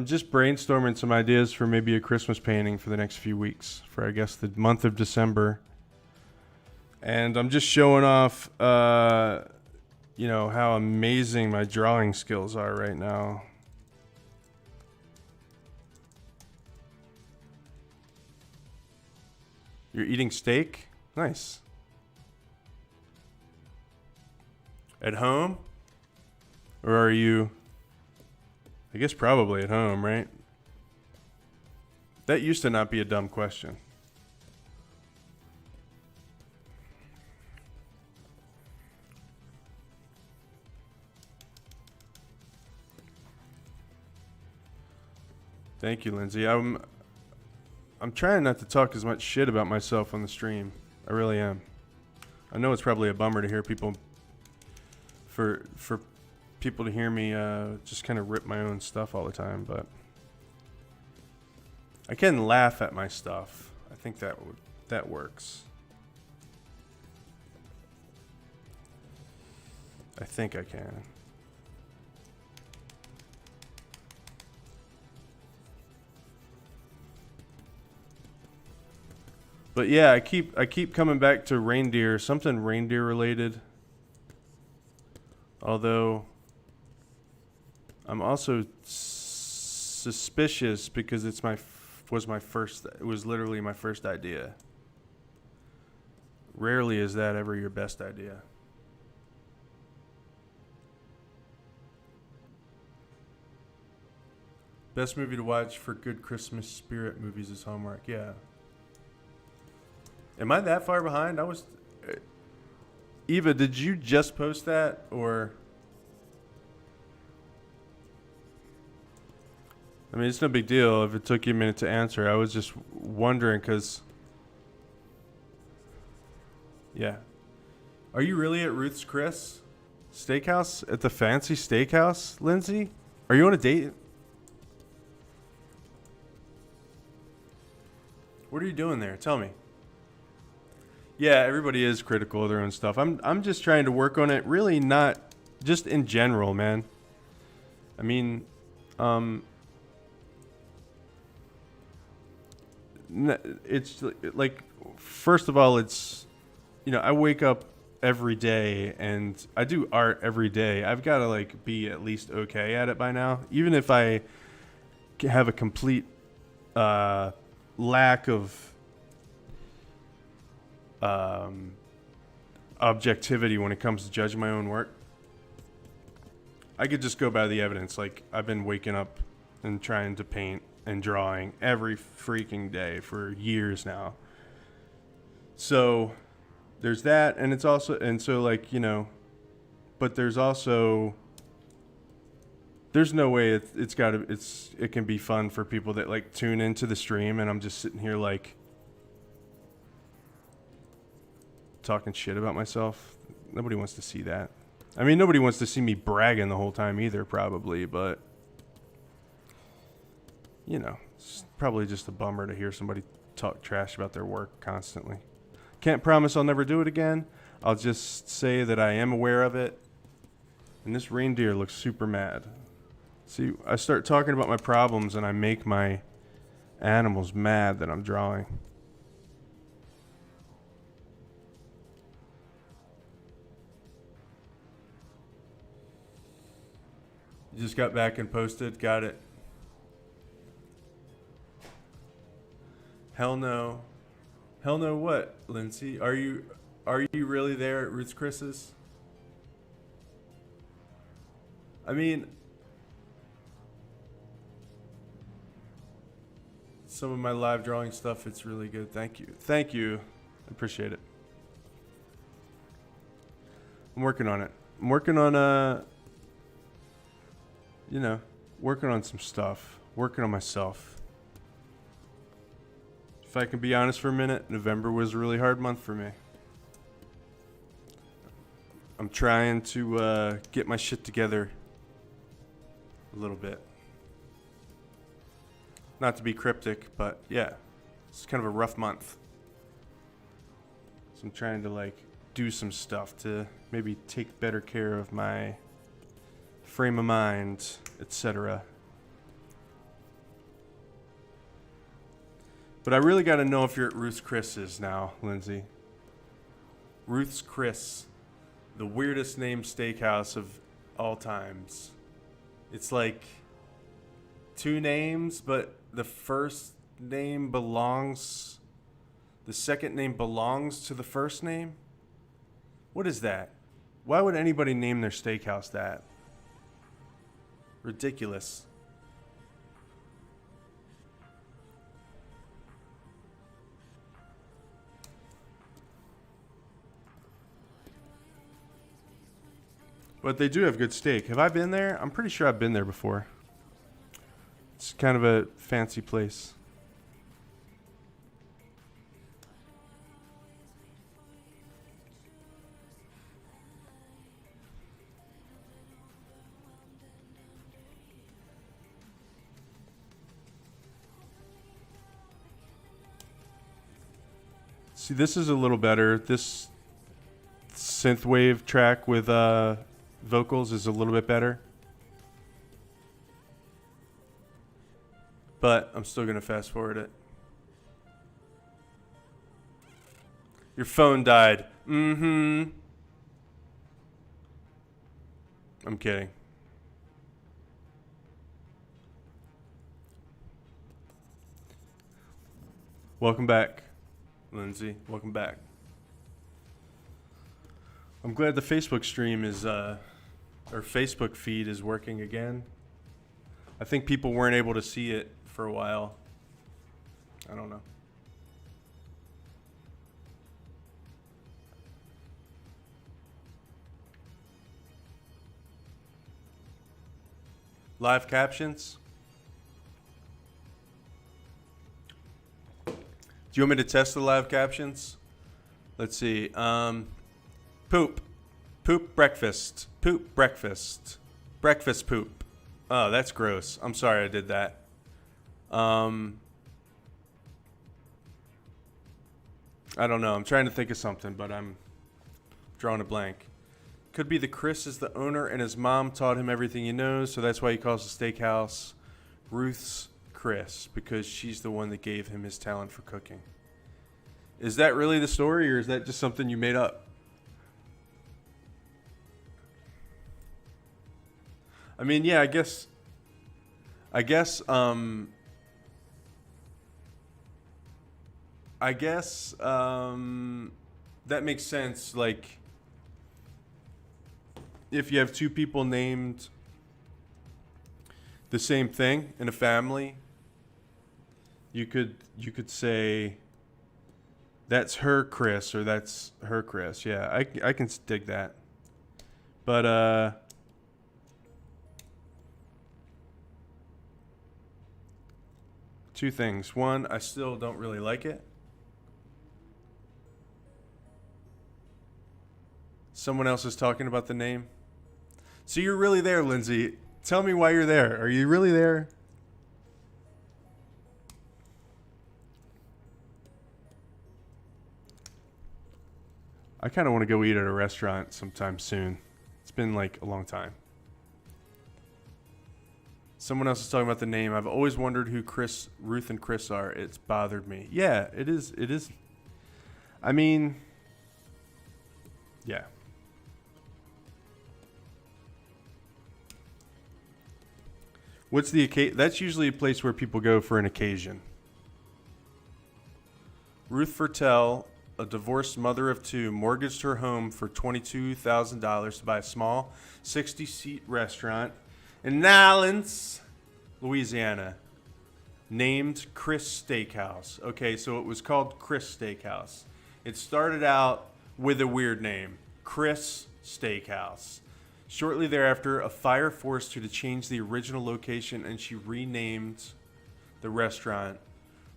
Speaker 1: just brainstorming some ideas for maybe a Christmas painting for the next few weeks, for I guess the month of December. And I'm just showing off how amazing my drawing skills are right now. You're eating steak? Nice. At home? Or are you... I guess probably at home, right? That used to not be a dumb question. Thank you, Lindsay. I'm trying not to talk as much shit about myself on the stream. I really am. I know it's probably a bummer to hear people for people to hear me just kind of rip my own stuff all the time, but I can laugh at my stuff. I think that works. I think I can. But yeah, I keep coming back to reindeer, something reindeer related. Although I'm also suspicious because it was literally my first idea. Rarely is that ever your best idea. Best movie to watch for good Christmas spirit movies is Hallmark. Yeah. Am I that far behind? Eva, did you just post that or? I mean, it's no big deal if it took you a minute to answer. I was just wondering because, yeah. Are you really at Ruth's Chris Steakhouse? At the fancy steakhouse, Lindsay? Are you on a date? What are you doing there? Tell me. Yeah, everybody is critical of their own stuff. I'm just trying to work on it. Really not just in general, man. I mean, it's like, first of all, it's, I wake up every day and I do art every day. I've got to like be at least okay at it by now. Even if I have a complete lack of objectivity when it comes to judging my own work. I could just go by the evidence. Like, I've been waking up and trying to paint and drawing every freaking day for years now. So there's that, and it's also, and so, like, you know, but there's also, there's no way it can be fun for people that like tune into the stream and I'm just sitting here like talking shit about myself. Nobody wants to see that. I mean, nobody wants to see me bragging the whole time either, probably, but you know, it's probably just a bummer to hear somebody talk trash about their work constantly. Can't promise I'll never do it again. I'll just say that I am aware of it. And this reindeer looks super mad. See, I start talking about my problems and I make my animals mad that I'm drawing. You just got back and posted. Got it. Hell no. Hell no what, Lindsay? Are you really there at Roots Chris's? I mean, some of my live drawing stuff, it's really good. Thank you. Thank you. I appreciate it. I'm working on it. I'm working on you know, working on some stuff. Working on myself. If I can be honest for a minute, November was a really hard month for me. I'm trying to get my shit together a little bit. Not to be cryptic, but yeah, it's kind of a rough month. So I'm trying to like do some stuff to maybe take better care of my frame of mind, etc. But I really got to know if you're at Ruth's Chris's now, Lindsay. Ruth's Chris, the weirdest named steakhouse of all times. It's like 2 names, but the first name belongs, the second name belongs to the first name? What is that? Why would anybody name their steakhouse that? Ridiculous. But they do have good steak. Have I been there? I'm pretty sure I've been there before. It's kind of a fancy place. See, this is a little better. This synthwave track with vocals is a little bit better. But I'm still going to fast forward it. Your phone died. Mm-hmm. I'm kidding. Welcome back, Lindsay. Welcome back. I'm glad the Facebook stream is, or Facebook feed is working again. I think people weren't able to see it for a while. I don't know. Live captions? Do you want me to test the live captions? Let's see. Poop. Poop breakfast. Poop breakfast. Breakfast poop. Oh, that's gross. I'm sorry I did that. I don't know. I'm trying to think of something, but I'm drawing a blank. Could be the Chris is the owner and his mom taught him everything he knows, so that's why he calls the steakhouse Ruth's Chris, because she's the one that gave him his talent for cooking. Is that really the story, or is that just something you made up? I mean, yeah, I guess, I guess that makes sense. Like, if you have two people named the same thing in a family, you could say that's her Chris or that's her Chris. Yeah, I can dig that. But two things. One, I still don't really like it. Someone else is talking about the name. So you're really there, Lindsay. Tell me why you're there. Are you really there? I kind of want to go eat at a restaurant sometime soon. It's been like a long time. Someone else is talking about the name. I've always wondered who Ruth and Chris are. It's bothered me. Yeah, it is. It is. I mean, yeah. What's the occasion? That's usually a place where people go for an occasion. Ruth Fertel, a divorced mother of two, mortgaged her home for $22,000 to buy a small 60-seat restaurant in Nolens, Louisiana, named Chris Steakhouse. Okay, so it was called Chris Steakhouse. It started out with a weird name, Chris Steakhouse. Shortly thereafter, a fire forced her to change the original location, and she renamed the restaurant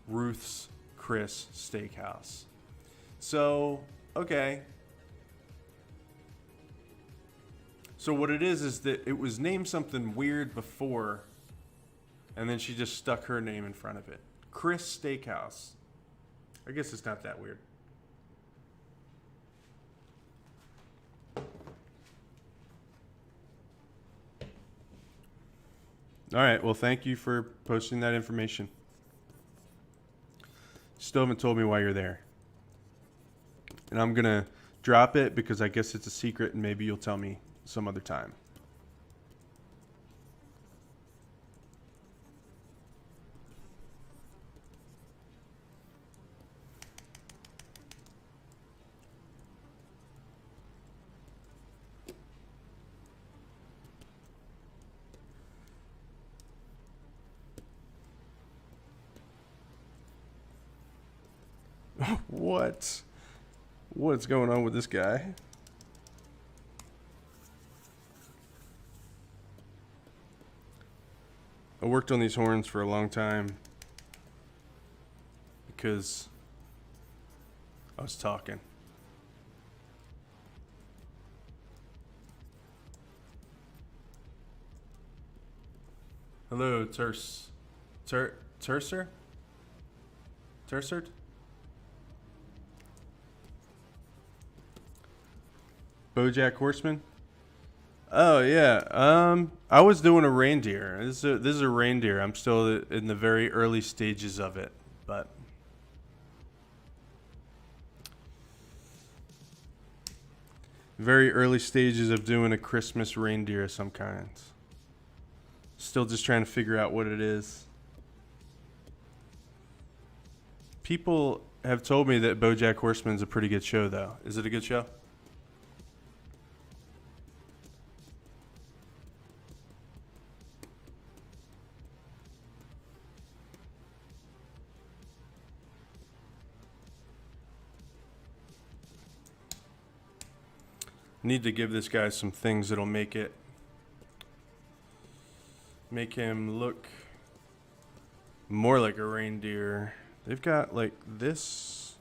Speaker 1: Ruth's Chris Steakhouse. So, okay. So what it is that it was named something weird before, and then she just stuck her name in front of it. Chris Steakhouse. I guess it's not that weird. All right. Well, thank you for posting that information. Still haven't told me why you're there. And I'm going to drop it because I guess it's a secret and maybe you'll tell me some other time. What? What's going on with this guy? I worked on these horns for a long time because I was talking. Hello, Tersert? Tersert? BoJack Horseman? Oh yeah. I was doing a reindeer. This is a reindeer. I'm still in the very early stages of it, but very early stages of doing a Christmas reindeer of some kind. Still just trying to figure out what it is. People have told me that BoJack Horseman's a pretty good show, though. Is it a good show? Need to give this guy some things that'll make him look more like a reindeer. They've got like this.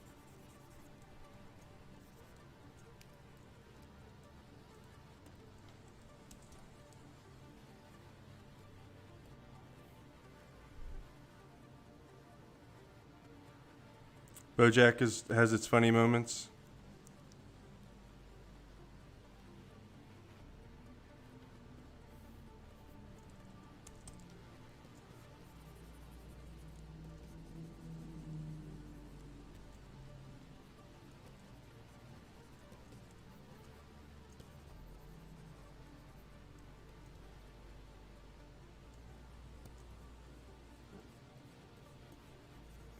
Speaker 1: BoJack has its funny moments.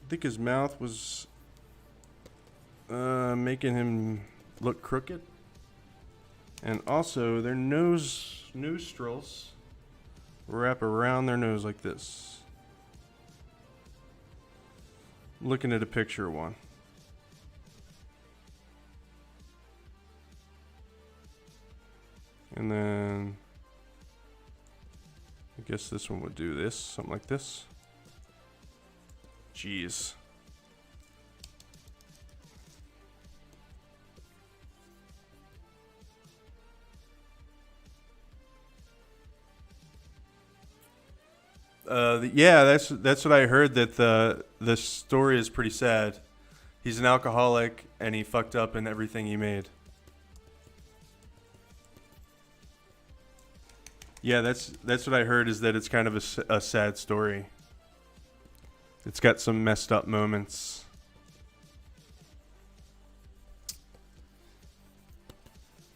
Speaker 1: I think his mouth was making him look crooked. And also, their nostrils wrap around their nose like this. Looking at a picture of one. And then I guess this one would do this, something like this. Jeez. Yeah, that's what I heard. That the story is pretty sad. He's an alcoholic and he fucked up in everything he made. Yeah, that's what I heard. Is that it's kind of a sad story. It's got some messed up moments.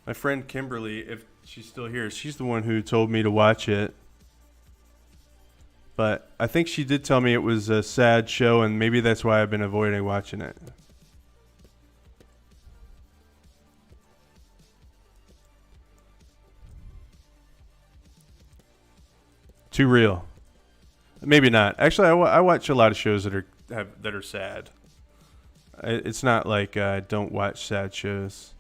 Speaker 1: My friend Kimberly, if she's still here, she's the one who told me to watch it. But I think she did tell me it was a sad show, and maybe that's why I've been avoiding watching it. Too real. Maybe not. Actually, I watch a lot of shows that are sad. It's not like I don't watch sad shows.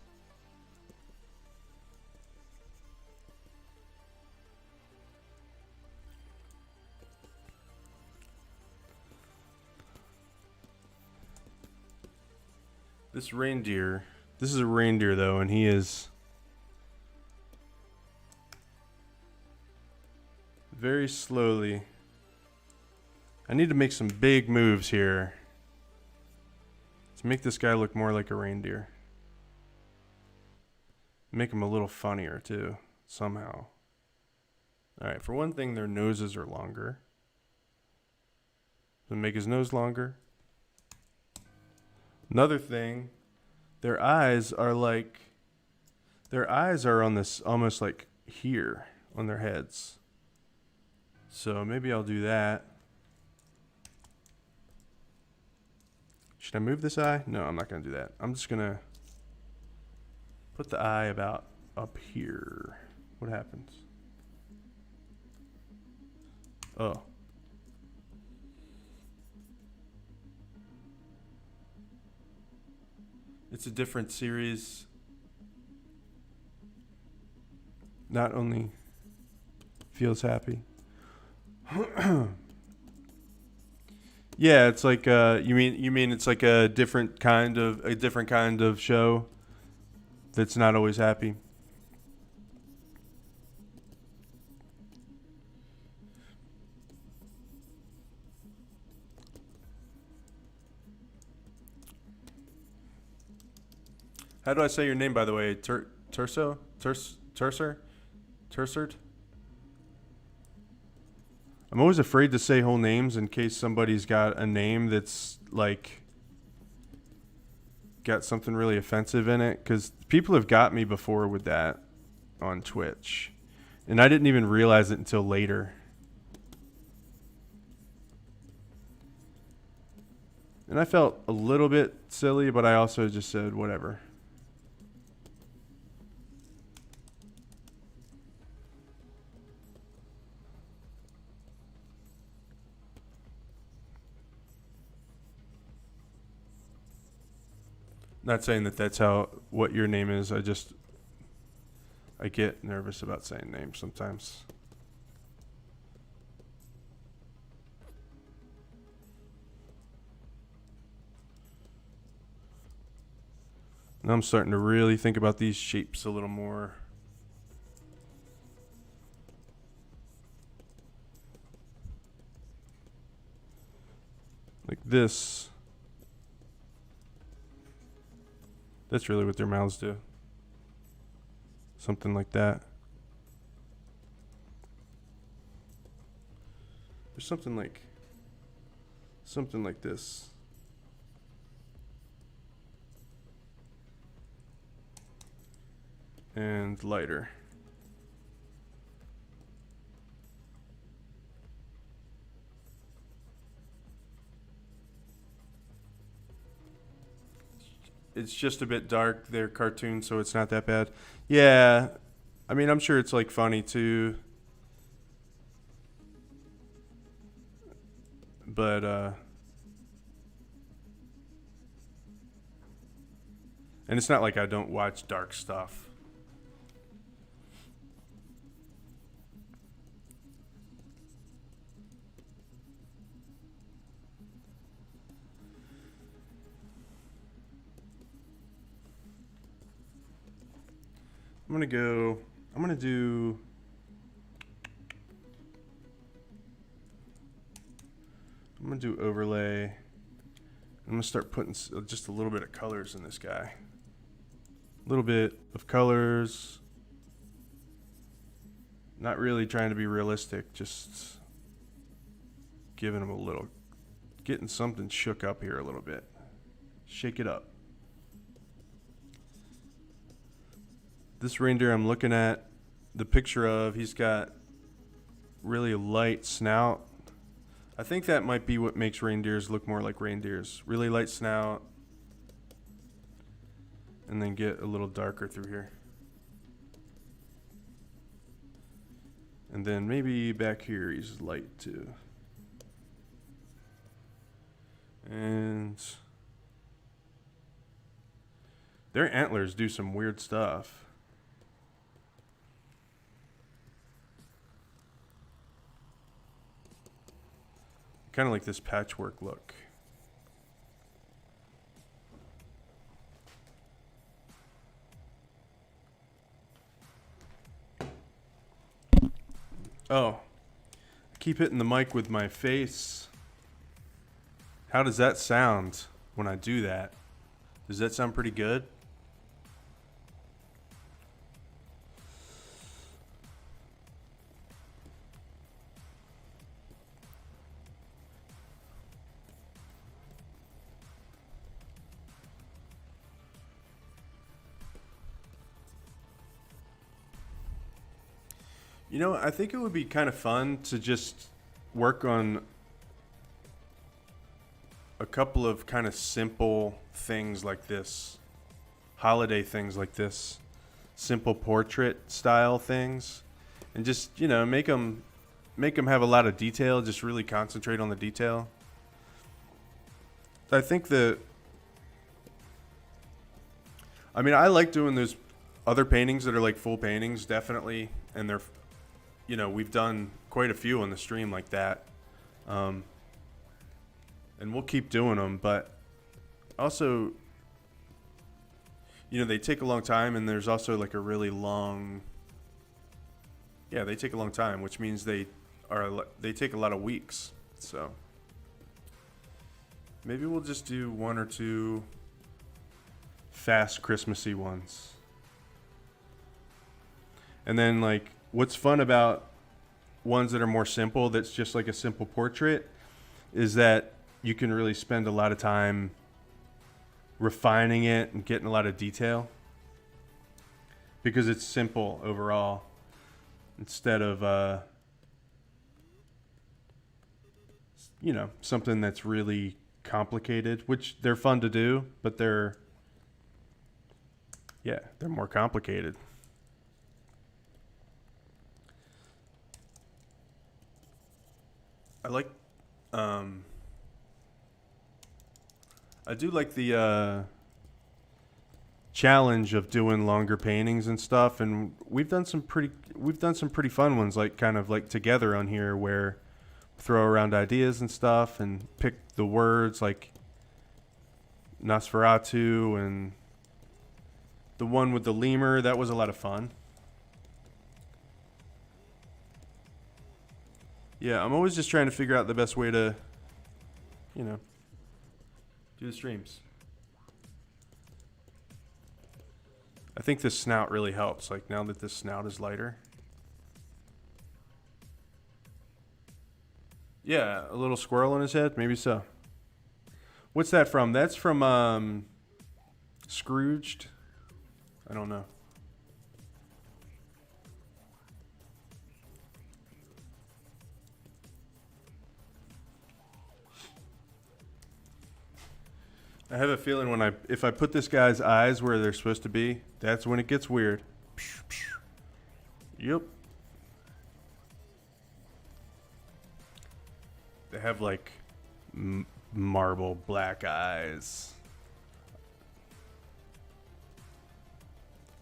Speaker 1: This is a reindeer though, and he is very slowly. I need to make some big moves here to make this guy look more like a reindeer. Make him a little funnier too, somehow. Alright, for one thing, their noses are longer. So make his nose longer. Another thing, their eyes are on this almost like here on their heads. So maybe I'll do that. Should I move this eye? No, I'm not going to do that. I'm just going to put the eye about up here. What happens? Oh. It's a different series. Not only feels happy. Yeah, it's like you mean it's like a different kind of show that's not always happy. How do I say your name, by the way? Tursard? I'm always afraid to say whole names in case somebody's got a name that's like got something really offensive in it, because people have got me before with that on Twitch, and I didn't even realize it until later. And I felt a little bit silly, but I also just said whatever. Not saying that that's what your name is. I get nervous about saying names sometimes. Now I'm starting to really think about these shapes a little more. Like this. That's really what their mouths do. Something like that. There's something like this. And lighter. it's just a bit dark. They're cartoons, so it's not that bad. Yeah, I mean, I'm sure it's like funny too. But and it's not like I don't watch dark stuff. I'm gonna do overlay. I'm gonna start putting just a little bit of colors in this guy. A little bit of colors. Not really trying to be realistic, just giving him a little, getting something shook up here a little bit. Shake it up. This reindeer I'm looking at the picture of, he's got really light snout. I think that might be what makes reindeers look more like reindeers. Really light snout. And then get a little darker through here. And then maybe back here he's light too. And their antlers do some weird stuff. Kind of like this patchwork look. Oh, I keep hitting the mic with my face. How does that sound when I do that? Does that sound pretty good? You know, I think it would be kind of fun to just work on a couple of kind of simple things like this, holiday things like this, simple portrait style things, and just, you know, make them have a lot of detail, just really concentrate on the detail. I think I mean, I like doing those other paintings that are like full paintings, definitely, and they're, you know, we've done quite a few on the stream like that. And we'll keep doing them, but also, you know, they take a long time, and there's also like a really long, yeah, they take a long time, which means they take a lot of weeks. So maybe we'll just do one or two fast Christmassy ones. And then, like, what's fun about ones that are more simple, that's just like a simple portrait, is that you can really spend a lot of time refining it and getting a lot of detail because it's simple overall, instead of you know, something that's really complicated, which they're fun to do, but they're more complicated. I like, I do like the challenge of doing longer paintings and stuff, and we've done some pretty fun ones, like kind of like together on here, where we throw around ideas and stuff and pick the words, like Nosferatu, and the one with the lemur. That was a lot of fun. Yeah, I'm always just trying to figure out the best way to, you know, do the streams. I think this snout really helps, like now that this snout is lighter. Yeah, a little squirrel on his head, maybe so. What's that from? That's from Scrooged. I don't know. I have a feeling if I put this guy's eyes where they're supposed to be, that's when it gets weird. Yep. They have like marble black eyes.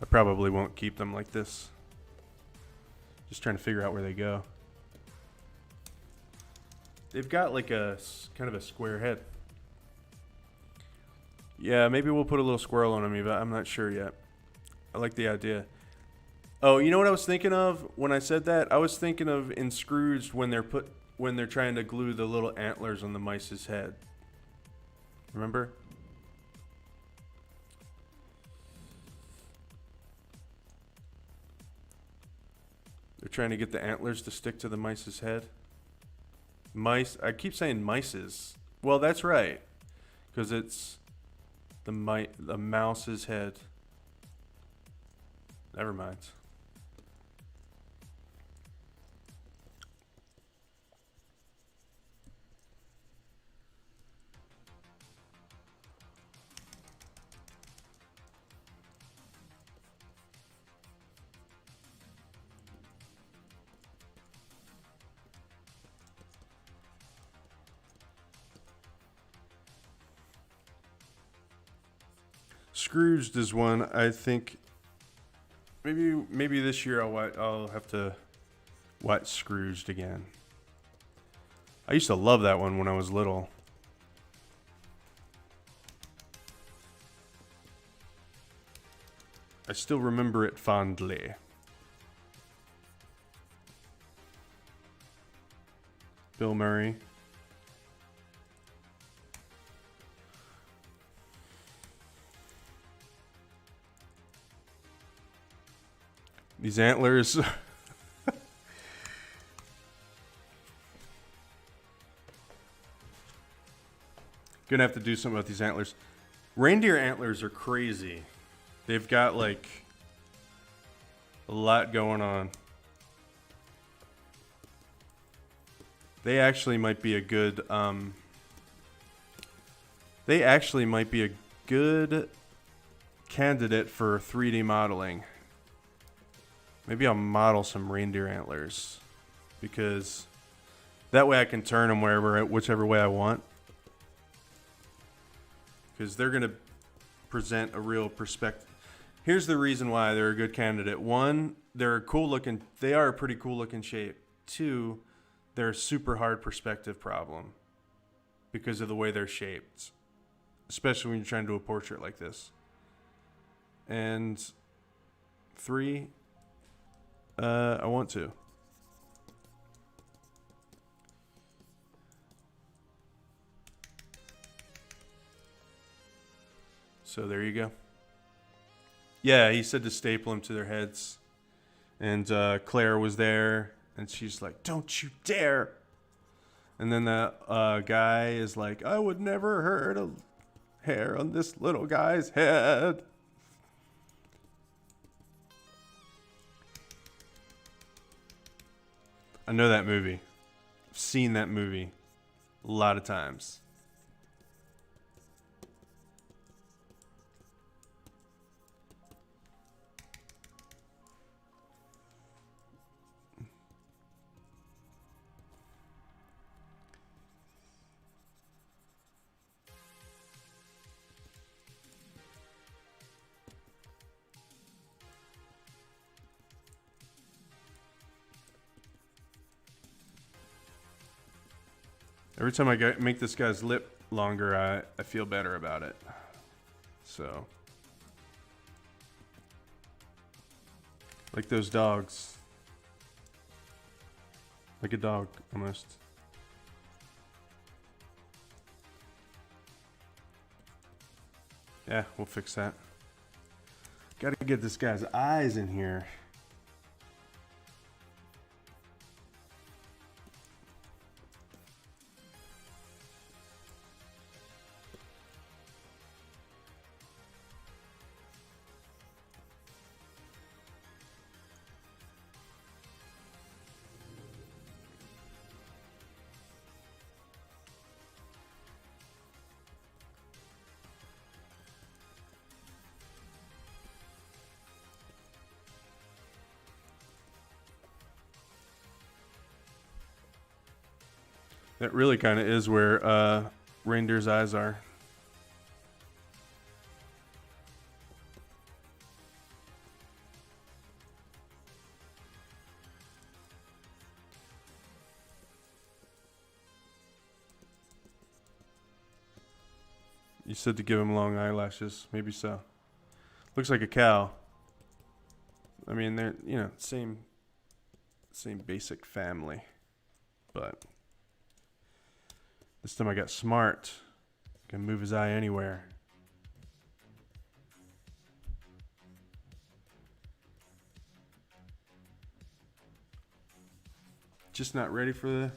Speaker 1: I probably won't keep them like this. Just trying to figure out where they go. They've got like a kind of a square head. Yeah, maybe we'll put a little squirrel on him, but I'm not sure yet. I like the idea. Oh, you know what I was thinking of when I said that? I was thinking of in Scrooge when they're trying to glue the little antlers on the mice's head. Remember? They're trying to get the antlers to stick to the mice's head. Mice. I keep saying mice's. Well, that's right, because it's the mouse's head. Never mind. Scrooged is one I think. Maybe this year I'll have to watch Scrooged again. I used to love that one when I was little. I still remember it fondly. Bill Murray. These antlers. Gonna have to do something about these antlers. Reindeer antlers are crazy. They've got like a lot going on. They actually might be a good candidate for 3D modeling. Maybe I'll model some reindeer antlers, because that way I can turn them whichever way I want. Because they're going to present a real perspective. Here's the reason why they're a good candidate. One, they are a pretty cool looking shape. Two, they're a super hard perspective problem because of the way they're shaped, especially when you're trying to do a portrait like this. And three, I want to. So there you go. Yeah, he said to staple them to their heads. And Claire was there, and she's like, "Don't you dare!" And then the guy is like, "I would never hurt a hair on this little guy's head." I know that movie. I've seen that movie a lot of times. Every time I make this guy's lip longer, I feel better about it. So, like those dogs. Like a dog, almost. Yeah, we'll fix that. Gotta get this guy's eyes in here. That really kind of is where reindeer's eyes are. You said to give him long eyelashes. Maybe so. Looks like a cow. I mean, they're, you know, same basic family. But this time I got smart. Can move his eye anywhere. Just not ready for the...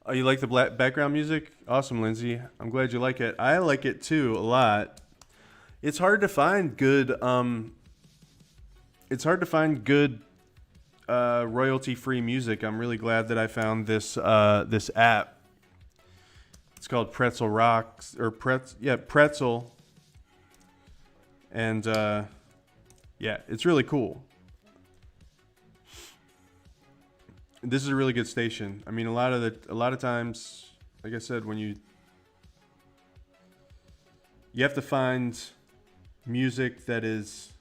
Speaker 1: Oh, you like the black background music? Awesome, Lindsay. I'm glad you like it. I like it too a lot. It's hard to find good royalty-free music. I'm really glad that I found this this app. It's called Pretzel Rocks or Pretzel. And yeah, it's really cool. This is a really good station. I mean, a lot of times, like I said, when you have to find music that is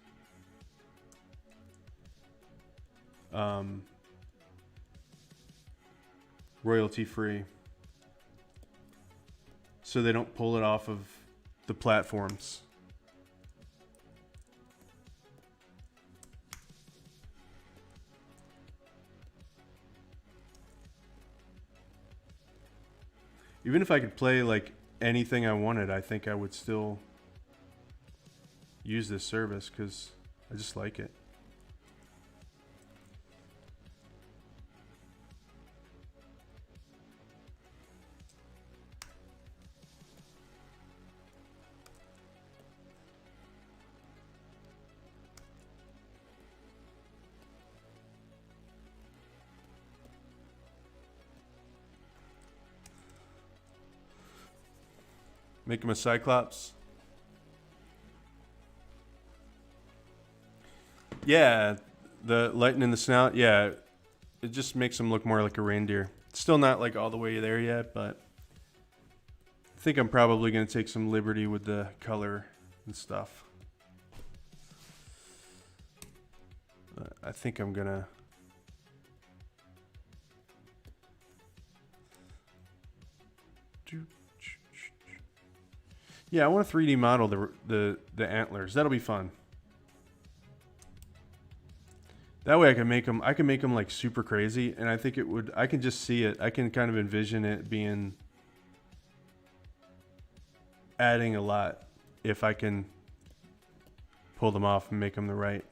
Speaker 1: royalty free, so they don't pull it off of the platforms. Even if I could play like anything I wanted, I think I would still use this service because I just like it. Make him a Cyclops. Yeah, the lighting in the snout. Yeah, it just makes him look more like a reindeer. Still not like all the way there yet, but I think I'm probably going to take some liberty with the color and stuff. I think I'm going to... Yeah, I want to 3D model the antlers. That'll be fun. That way I can make them like super crazy, and I think it would, I can just see it. I can kind of envision it being adding a lot if I can pull them off and make them the right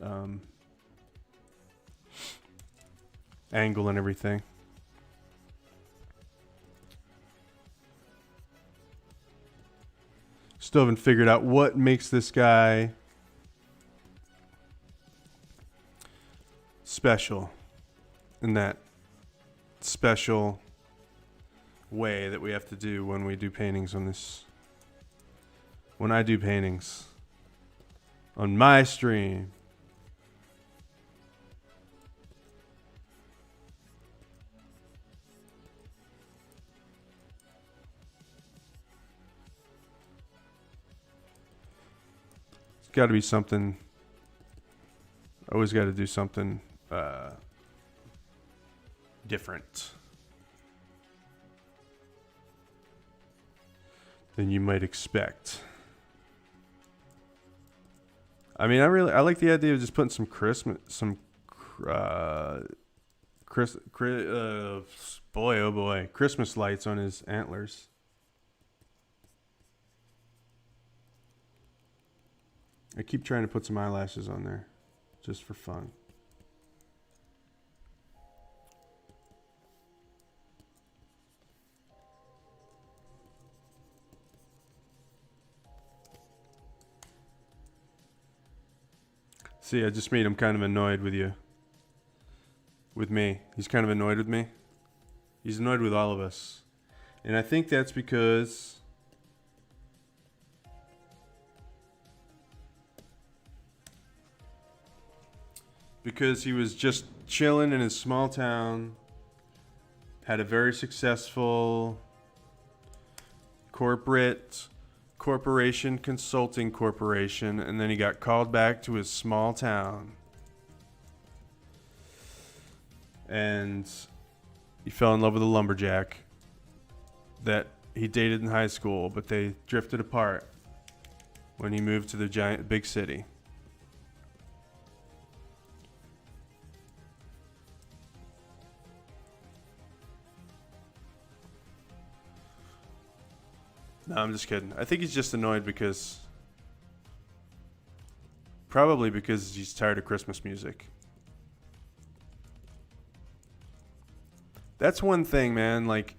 Speaker 1: angle and everything. Still haven't figured out what makes this guy special in that special way that we have to do when we do paintings on this. When I do paintings on my stream. Got to be something. Always got to do something different than you might expect. I mean, I like the idea of just putting some Christmas lights on his antlers. I keep trying to put some eyelashes on there, just for fun. See, I just made him kind of annoyed with you. With me. He's kind of annoyed with me. He's annoyed with all of us. And I think that's because... he was just chilling in his small town, had a very successful corporation, consulting corporation, and then he got called back to his small town. And he fell in love with a lumberjack that he dated in high school, but they drifted apart when he moved to the big city. No, I'm just kidding. I think he's just annoyed probably because he's tired of Christmas music. That's one thing, man. Like,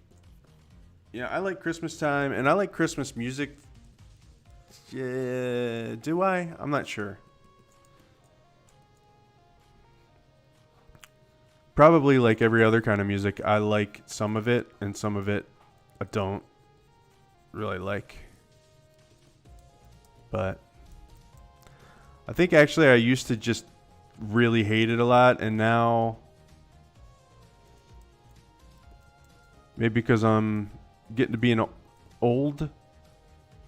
Speaker 1: yeah, I like Christmas time and I like Christmas music. Yeah, do I? I'm not sure. Probably like every other kind of music. I like some of it and some of it I don't really like. But I think actually I used to just really hate it a lot, and now maybe because I'm getting to be an old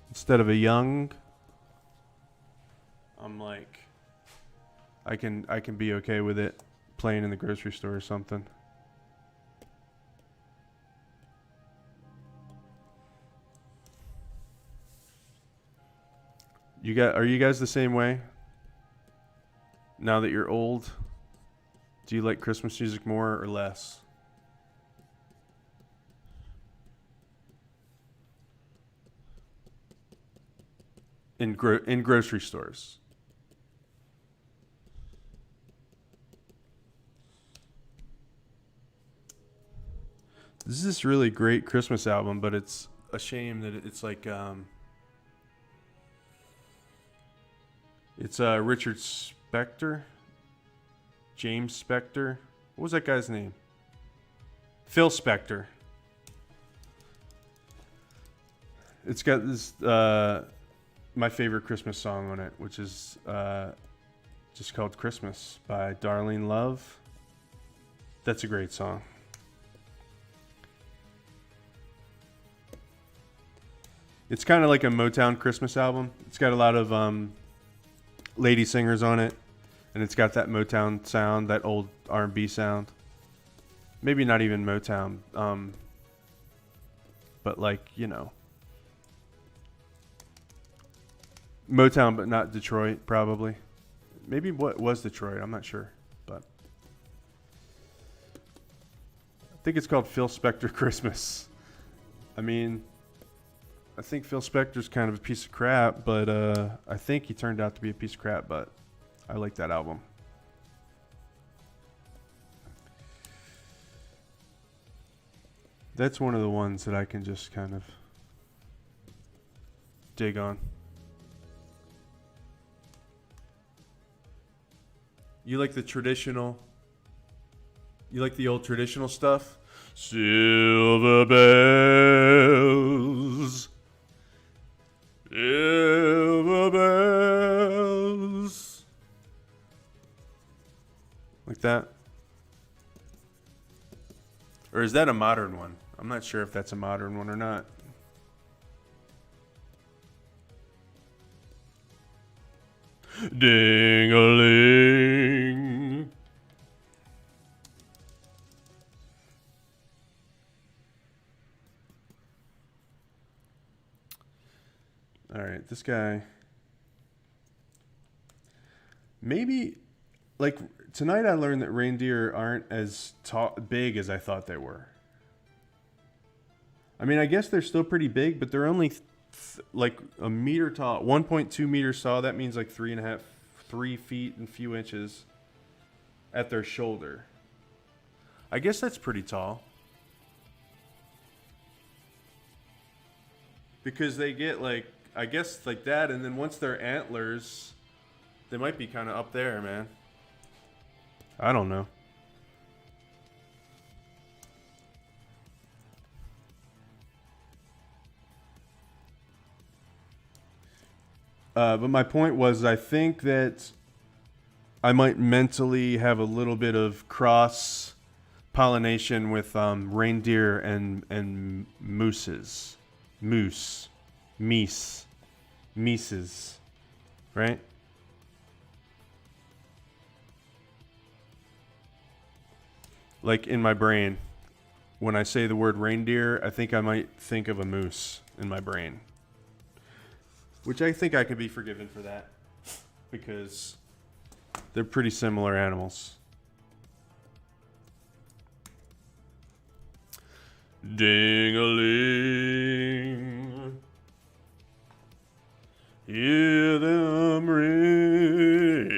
Speaker 1: instead of a young, I'm like I can be okay with it playing in the grocery store or something. Are you guys the same way? Now that you're old, do you like Christmas music more or less? In grocery stores. This is this really great Christmas album, but it's a shame that it's like it's Richard Spector, James Spector. What was that guy's name? Phil Spector. It's got this my favorite Christmas song on it, which is just called Christmas by Darlene Love. That's a great song. It's kind of like a Motown Christmas album. It's got a lot of lady singers on it, and it's got that Motown sound, that old R&B sound. Maybe not even Motown, but like, you know, Motown, but not Detroit, probably. Maybe what was Detroit? I'm not sure, but I think it's called Phil Spector Christmas. I mean, I think Phil Spector's kind of a piece of crap, but I think he turned out to be a piece of crap, but I like that album. That's one of the ones that I can just kind of dig on. You like the traditional? You like the old traditional stuff? Silver bells. Silver bells. Like that? Or is that a modern one? I'm not sure if that's a modern one or not. Ding-a-ling. All right, this guy. Maybe, like, tonight I learned that reindeer aren't as big as I thought they were. I mean, I guess they're still pretty big, but they're only like a meter tall, 1.2 meters tall. That means like 3 feet and a few inches at their shoulder. I guess that's pretty tall. Because they get like, I guess like that, and then once their antlers, they might be kind of up there, man. I don't know. But my point was, I think that I might mentally have a little bit of cross pollination with reindeer and mooses, meeses, right? Like in my brain, when I say the word reindeer, I think I might think of a moose in my brain, which I think I could be forgiven for that because they're pretty similar animals. Ding-a-ling, hear them ring.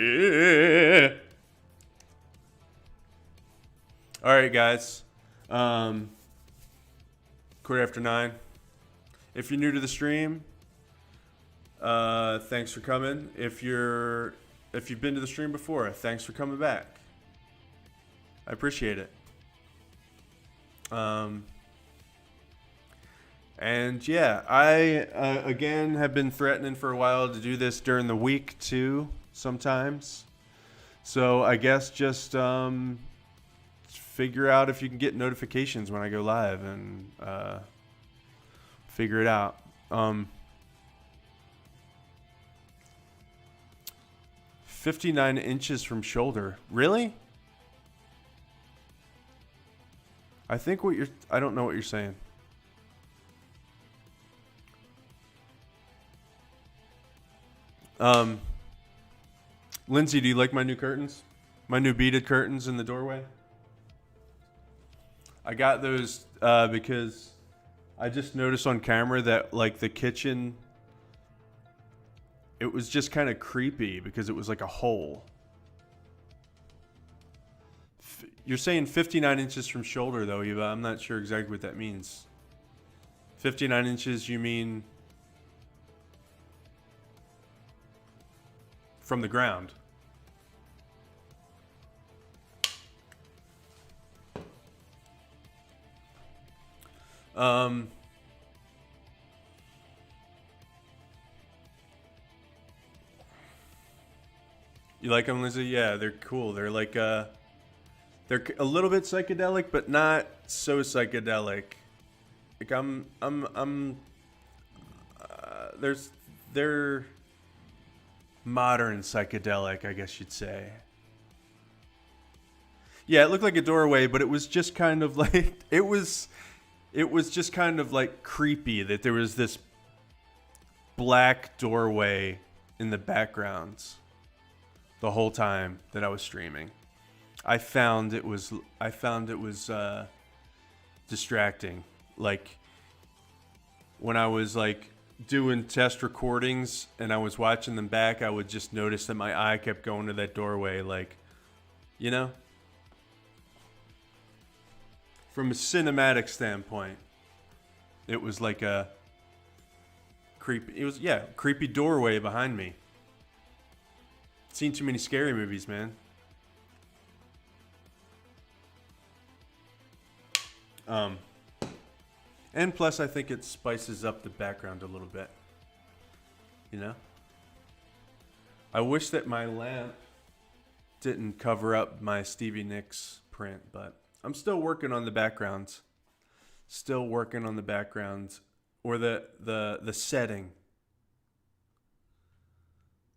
Speaker 1: All right, guys. 9:15. If you're new to the stream, thanks for coming. If you've been to the stream before, thanks for coming back. I appreciate it. And yeah, I again have been threatening for a while to do this during the week too, sometimes. So I guess just figure out if you can get notifications when I go live and figure it out. 59 inches from shoulder. Really? I think I don't know what you're saying. Lindsay, do you like my new curtains? My new beaded curtains in the doorway? I got those because I just noticed on camera that like the kitchen, it was just kind of creepy because it was like a hole. You're saying 59 inches from shoulder though, Eva. I'm not sure exactly what that means. 59 inches, you mean from the ground? You like them, Lizzie? Yeah, they're cool. They're like they're a little bit psychedelic, but not so psychedelic. Like they're modern psychedelic, I guess you'd say. Yeah, it looked like a doorway, but it was just kind of like it was just kind of like creepy that there was this black doorway in the background the whole time that I was streaming. I found it was distracting. Like when I was like doing test recordings and I was watching them back, I would just notice that my eye kept going to that doorway, like, you know? From a cinematic standpoint, it was like a creepy doorway behind me. Seen too many scary movies, man. And plus I think it spices up the background a little bit. You know? I wish that my lamp didn't cover up my Stevie Nicks print, but I'm still working on the backgrounds. Still working on the backgrounds. Or the setting.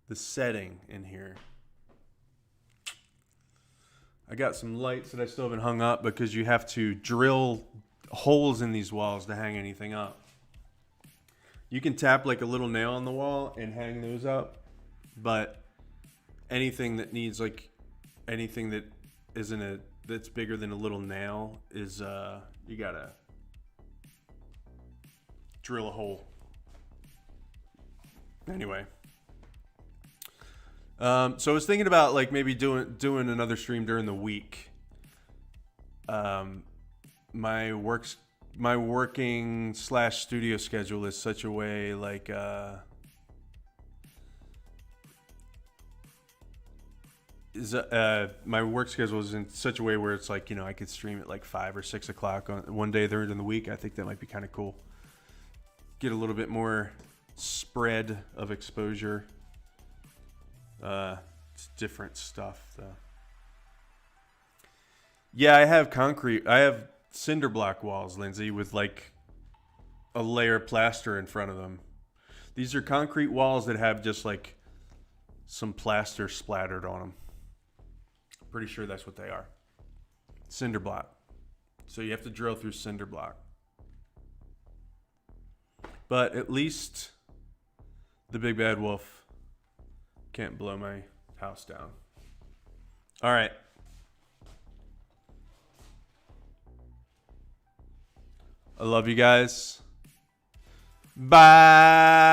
Speaker 1: The setting in here. I got some lights that I still haven't hung up because you have to drill holes in these walls to hang anything up. You can tap like a little nail on the wall and hang those up, but anything that needs like anything that that's bigger than a little nail is you gotta drill a hole. Anyway. So I was thinking about like maybe doing another stream during the week. My working / studio schedule is such a way like my work schedule is in such a way where it's like, you know, I could stream at like 5 or 6 o'clock on one day during the week. I think that might be kind of cool. Get a little bit more spread of exposure. It's different stuff though. Yeah, I have concrete. I have cinder block walls, Lindsay, with like a layer of plaster in front of them. These are concrete walls that have just like some plaster splattered on them. Pretty sure that's what they are. Cinder block. So you have to drill through cinder block. But at least the big bad wolf can't blow my house down. All right. I love you guys. Bye.